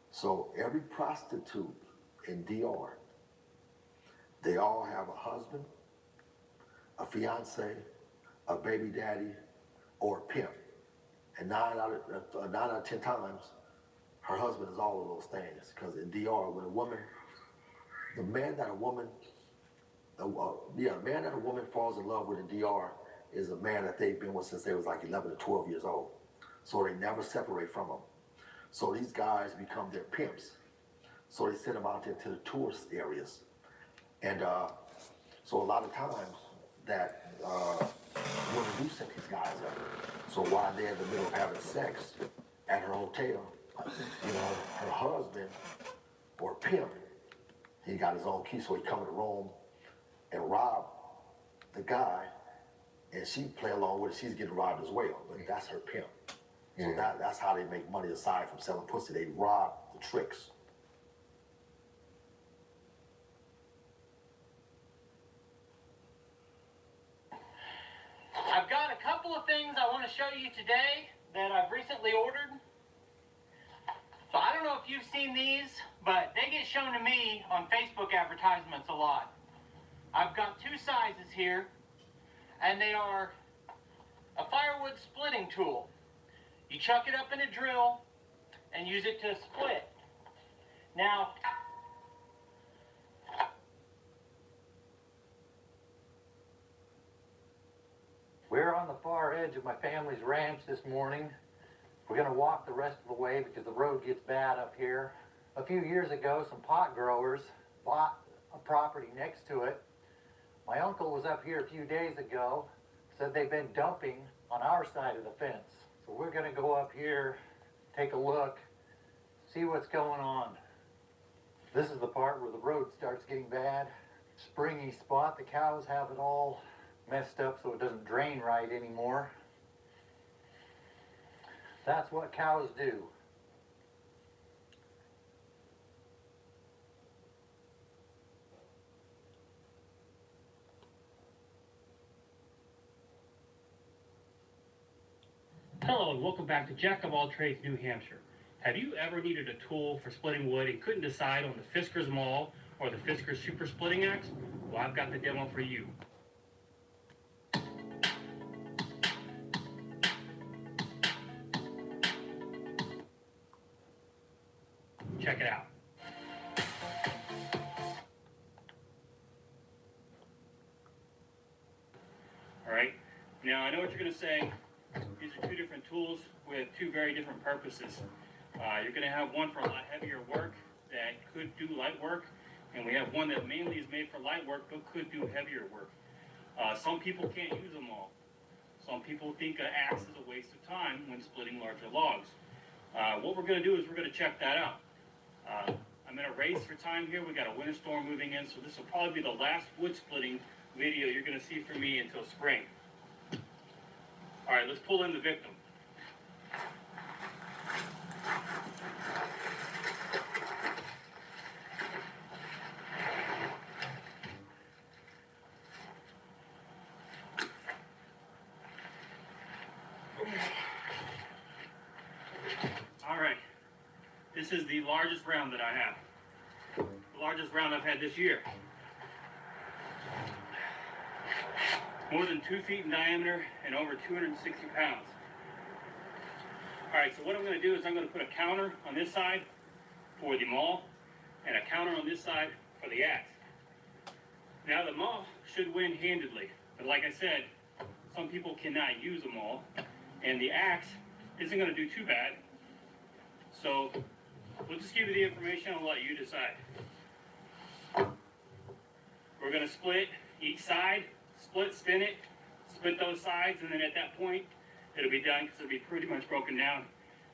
So every prostitute in DR, they all have a husband, a fiance, a baby daddy, or a pimp. And 9 out of 10 times, her husband is all of those things. Because in DR, when a woman, the man that a woman falls in love with in DR is a man that they've been with since they was like 11 or 12 years old. So they never separate from him. So these guys become their pimps. So they send them out there to the tourist areas. And so a lot of times that women do set these guys up. So while they're in the middle of having sex at her hotel, you know, her husband or pimp, he got his own key, so he come in the room and rob the guy, and she play along with it. She's getting robbed as well, but that's her pimp. So that's how they make money aside from selling pussy. They rob the tricks. I've got a couple of things I want to show you today that I've recently ordered. So I don't know if you've seen these, but they get shown to me on Facebook advertisements a lot. I've got two sizes here, and they are a firewood splitting tool. You chuck it up in a drill and use it to split. Now, we're on the far edge of my family's ranch this morning. We're going to walk the rest of the way because the road gets bad up here. A few years ago, some pot growers bought a property next to it. My uncle was up here a few days ago, said they've been dumping on our side of the fence. So we're going to go up here, take a look, see what's going on. This is the part where the road starts getting bad. Springy spot, the cows have it all messed up so it doesn't drain right anymore. That's what cows do. Hello and welcome back to Jack of All Trades, New Hampshire. Have you ever needed a tool for splitting wood and couldn't decide on the Fiskars Maul or the Fiskars Super Splitting Axe? Well, I've got the demo for you. check it out. All right, now I know what you're going to say. These are two different tools with two very different purposes. You're going to have one for a lot heavier work that could do light work, and we have one that mainly is made for light work but could do heavier work. Some people can't use them all. Some people think an axe is a waste of time when splitting larger logs. What we're going to do is we're going to check that out. I'm in a race for time here. We got a winter storm moving in, so this will probably be the last wood splitting video you're going to see from me until spring. All right, let's pull in the victim. All right, this is the largest round that I have. The largest round I've had this year. More than 2 feet in diameter and over 260 pounds. All right, so what I'm going to do is I'm going to put a counter on this side for the maul and a counter on this side for the axe. Now the maul should win handedly, but like I said, some people cannot use a maul, and the axe isn't going to do too bad. So we'll just give you the information and let you decide. We're going to split each side, spin it, split those sides, and then at that point, it'll be done because it'll be pretty much broken down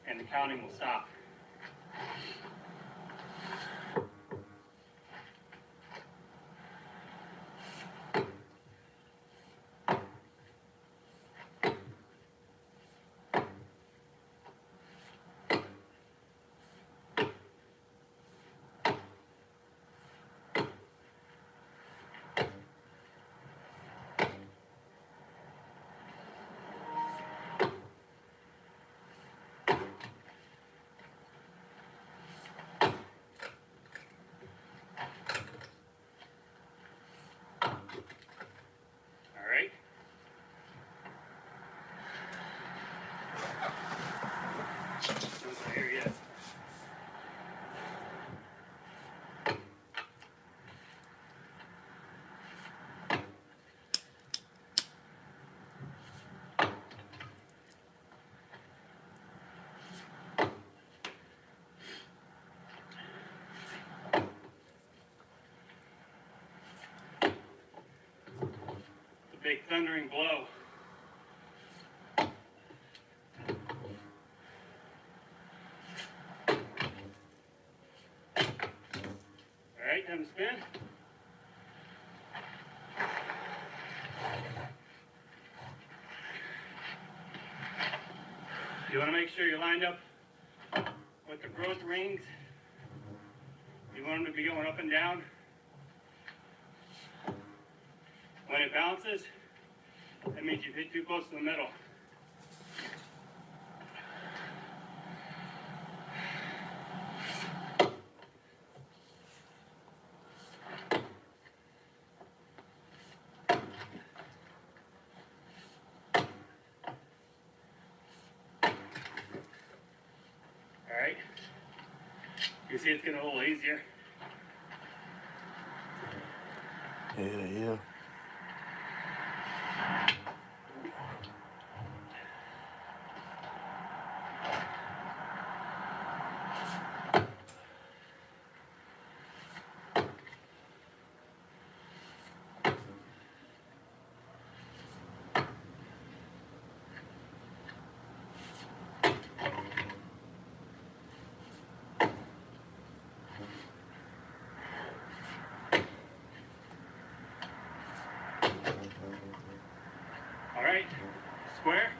and the counting will stop. Big thundering blow. All right, time to spin. You want to make sure you're lined up with the growth rings. You want them to be going up and down. When it bounces, that means you've hit too close to the middle. All right. You see it's getting a little easier. Yeah. All right, square.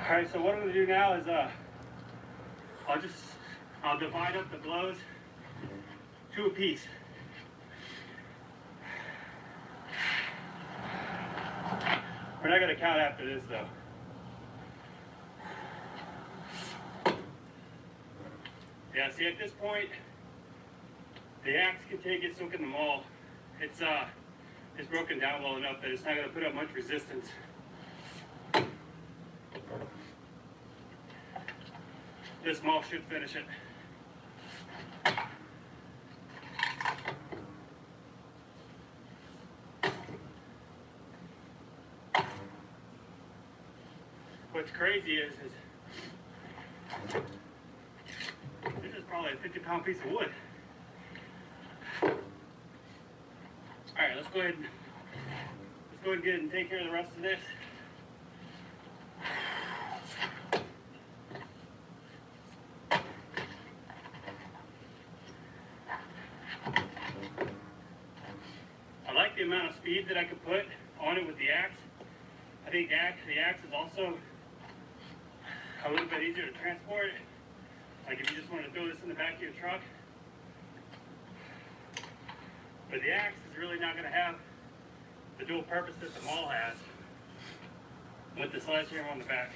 All right, so what I'm gonna do now is I'll divide up the blows two apiece. We're not gonna count after this though. Yeah, see at this point, the axe can take it, so can the maul. It's broken down well enough that it's not going to put up much resistance. This maul should finish it. What's crazy is this is probably a 50-pound piece of wood. Alright, let's go ahead and get and take care of the rest of this. I like the amount of speed that I could put on it with the axe. I think the axe is also a little bit easier to transport. Like if you just want to throw this in the back of your truck. But the axe is really not going to have the dual purpose that the maul has with the sledgehammer on the back.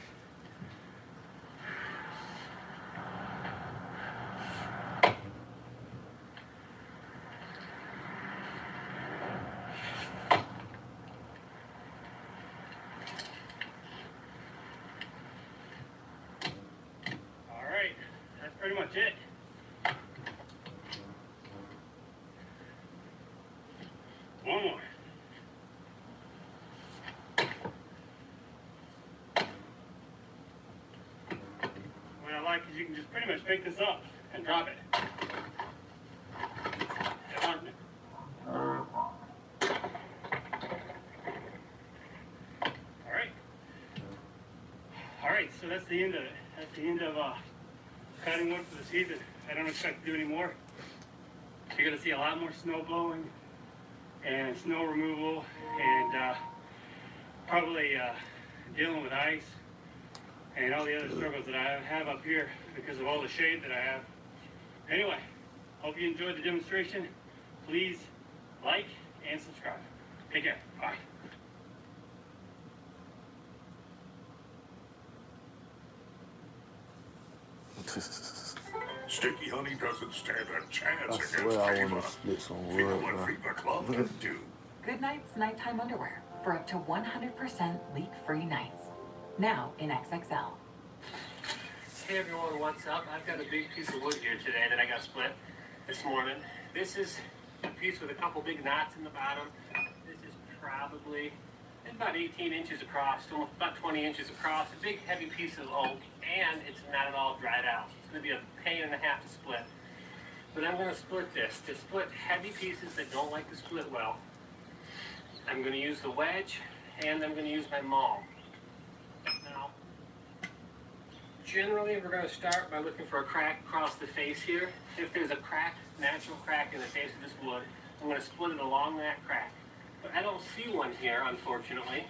Alright, that's pretty much it. One more. What I like is you can just pretty much pick this up and drop it. Alright, so that's the end of it. That's the end of cutting wood for the season. I don't expect to do any more. You're going to see a lot more snow blowing and snow removal and probably dealing with ice and all the other struggles that I have up here because of all the shade that I have. Anyway, hope you enjoyed the demonstration. Please like and subscribe. Take care. Bye. Sticky honey doesn't stand a chance I against swear I FEMA. want to split some Feel wood, what bro. FEMA Club can do. Good Night's nighttime underwear for up to 100% leak-free nights. Now in XXL. Hey everyone, what's up? I've got a big piece of wood here today that I got split this morning. This is a piece with a couple big knots in the bottom. This is probably about 18 inches across, almost about 20 inches across. A big heavy piece of oak, and it's not at all dried out. It's going to be a pain and a half to split. But I'm going to split this. To split heavy pieces that don't like to split well, I'm going to use the wedge, and I'm going to use my maul. Now, generally, we're going to start by looking for a crack across the face here. If there's a crack, natural crack in the face of this wood, I'm going to split it along that crack. But I don't see one here, unfortunately,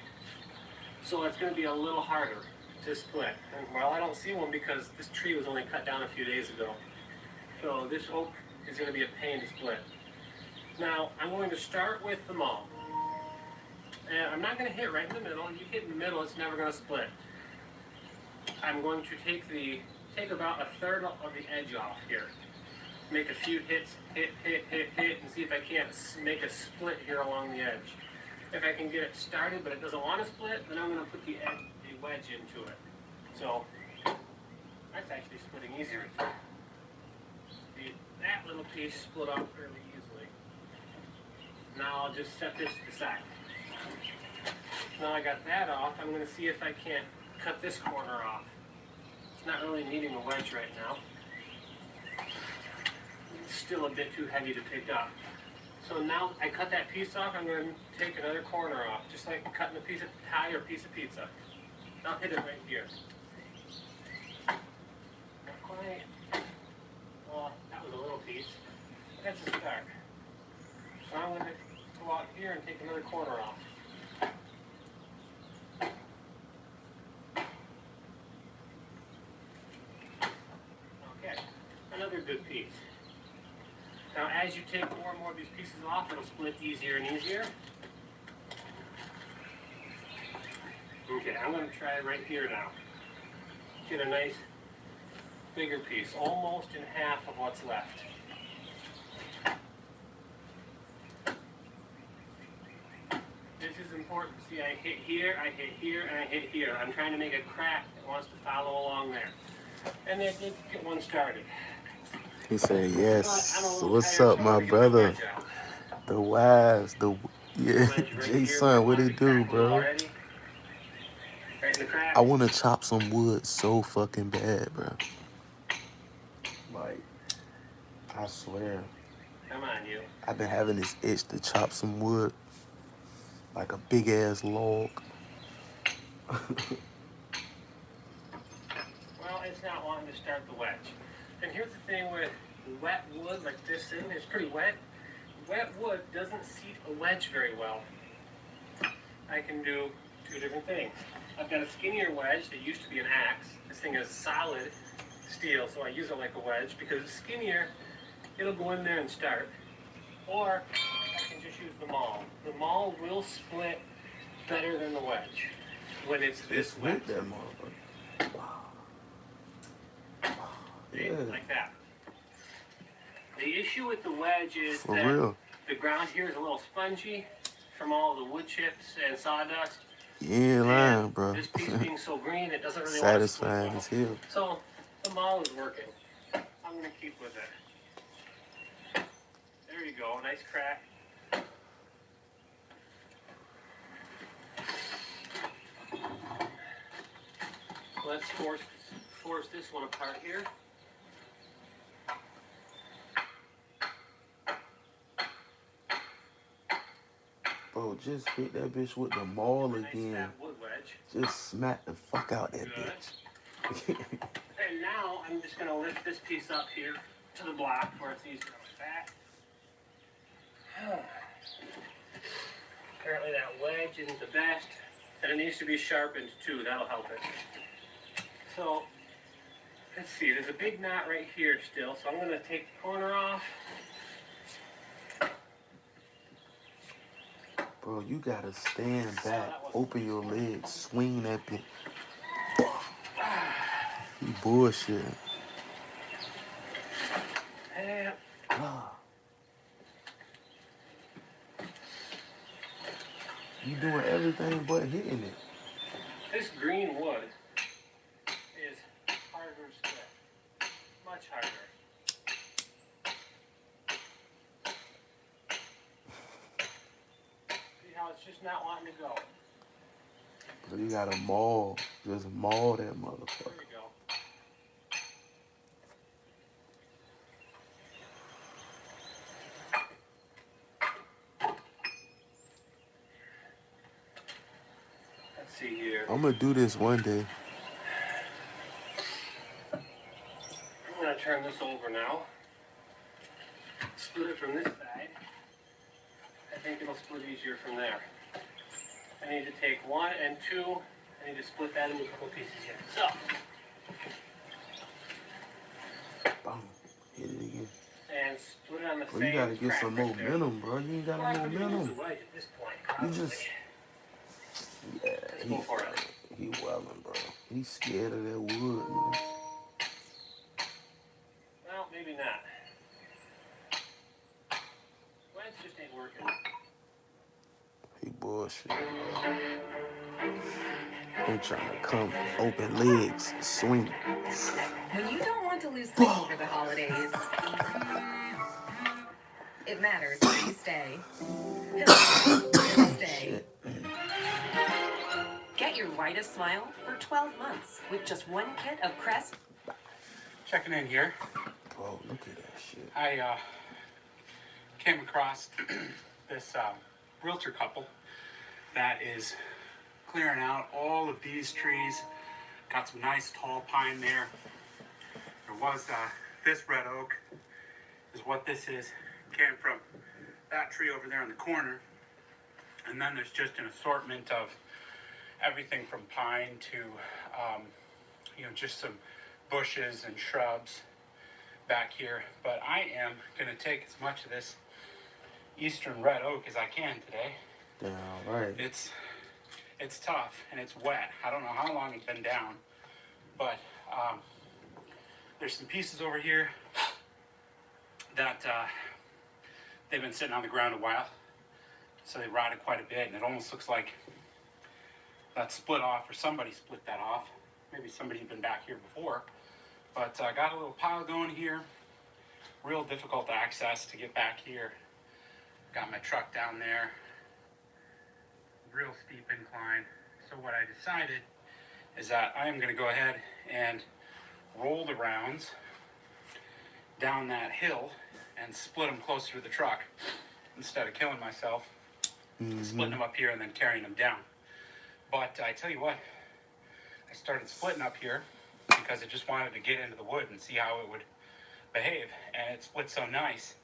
so it's going to be a little harder to split. And, well, I don't see one because this tree was only cut down a few days ago. So this oak is going to be a pain to split. Now, I'm going to start with the maul. And I'm not going to hit right in the middle. You hit in the middle, it's never going to split. I'm going to take about a third of the edge off here. Make a few hits, hit, and see if I can't make a split here along the edge. If I can get it started, but it doesn't want to split, then I'm going to put the wedge into it. So that's actually splitting easier. That little piece split off fairly easily. Now I'll just set this to the side. Now I got that off, I'm going to see if I can't cut this corner off. It's not really needing a wedge right now. It's still a bit too heavy to pick up. So now I cut that piece off, I'm going to take another corner off, just like cutting a piece of pie or a piece of pizza. I'll hit it right here. Not quite. Well, that was a little piece. That's a start. So I'm going to go out here and take another corner off. Okay, another good piece. Now as you take more and more of these pieces off, it'll split easier and easier. Okay, I'm going to try right here now. Get a nice bigger piece, almost in half of what's left. This is important. See, I hit here, and I hit here. I'm trying to make a crack that wants to follow along there. and they did get one started. He said, But I'm a yes. little What's tired, up, so my I'm gonna get my brother? wedge out. The wise, yeah, Wedge right Jason, here, what it do, bro? already. Right in the crack. I want to chop some wood so fucking bad, bro. Like, I swear. Come on, you. I've been having this itch to chop some wood. Like a big ass log. Well, it's not wanting to start the wedge. And here's the thing with wet wood like this thing, it's pretty wet. Wet wood doesn't seat a wedge very well. I can do two different things. I've got a skinnier wedge that used to be an axe. This thing is solid steel, so I use it like a wedge because it's skinnier. It'll go in there and start. Or I can just use the maul. The maul will split better than the wedge when it's this wet. That motherfucker. See? Like that. The issue with the wedge is For that real. the ground here is a little spongy from all the wood chips and sawdust. You ain't lying, bro. This piece being so green, it doesn't really want to split Satisfying well. as hell. So the maul is working. I'm going to keep with it. There you go, nice crack. Let's force this one apart here. Bro, just hit that bitch with the maul again. Nice wood wedge. Just smack the fuck out that bitch. And now I'm just going to lift this piece up here to the block where it's easier like that. Apparently that wedge isn't the best, and it needs to be sharpened too. That'll help it. So, let's see. There's a big knot right here still, so I'm going to take the corner off. Bro, you gotta stand back, open your legs, swing that bitch. You bullshit. And You doing everything but hitting it. this green wood is harder to split. Much harder. See how it's just not wanting to go. So you gotta maul. Just maul that motherfucker. There we go. Let's see here. I'm gonna do this one day. I'm going to turn this over now. Split it from this side. I think it'll split easier from there. I need to take 1 and 2. I need to split that into a couple pieces here. So, Boom. Hit it again. and split it on the Bro, same you gotta get track some right there. momentum, bro. You ain't got Well, I no could use momentum. the wedge at this point, You probably. just. Yeah, Let's go for it. he wildin', bro. He's scared of that wood, man. Well, maybe not. Wedge just ain't working. He bullshit. I'm trying to come open legs, swing. When you don't want to lose sleep over the holidays, it matters where you stay. Stay. Get your whitest smile for 12 months with just one kit of Crest. Checking in here. Bro, look at that shit. I came across this realtor couple that is clearing out all of these trees. Got some nice tall pine there. There was this red oak is what this is. Came from that tree over there in the corner. And then there's just an assortment of everything from pine to, just some bushes and shrubs back here. But I am going to take as much of this eastern red oak as I can today. Damn right. It's tough and it's wet. I don't know how long it's been down, but there's some pieces over here that they've been sitting on the ground a while, so they rotted quite a bit, and it almost looks like that split off, or somebody split that off. Maybe somebody had been back here before, But I got a little pile going here. Real difficult access to get back here. Got my truck down there. Real steep incline. So what I decided is that I am going to go ahead and roll the rounds down that hill and split them closer to the truck instead of killing myself, splitting them up here and then carrying them down. But I tell you what, I started splitting up here because I just wanted to get into the wood and see how it would behave, and it split so nice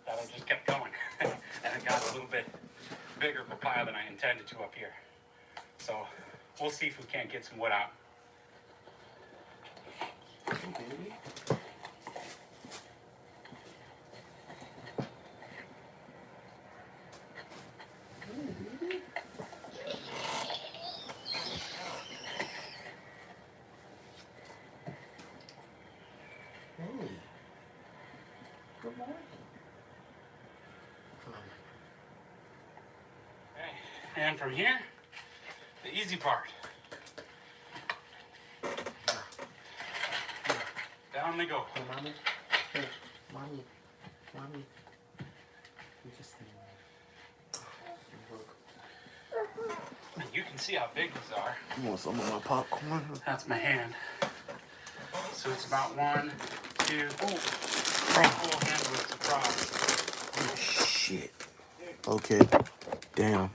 that I just kept going and it got a little bit bigger of a pile than I intended to up here. So we'll see if we can't get some wood out. Good morning. Okay. And from here, the easy part. Down they go. Hey, mommy. Hey, mommy. Mommy. You just You can see how big these are. You want some of my popcorn? That's my hand. So it's about 1, 2, full handle across. Oh, shit. Okay. Damn.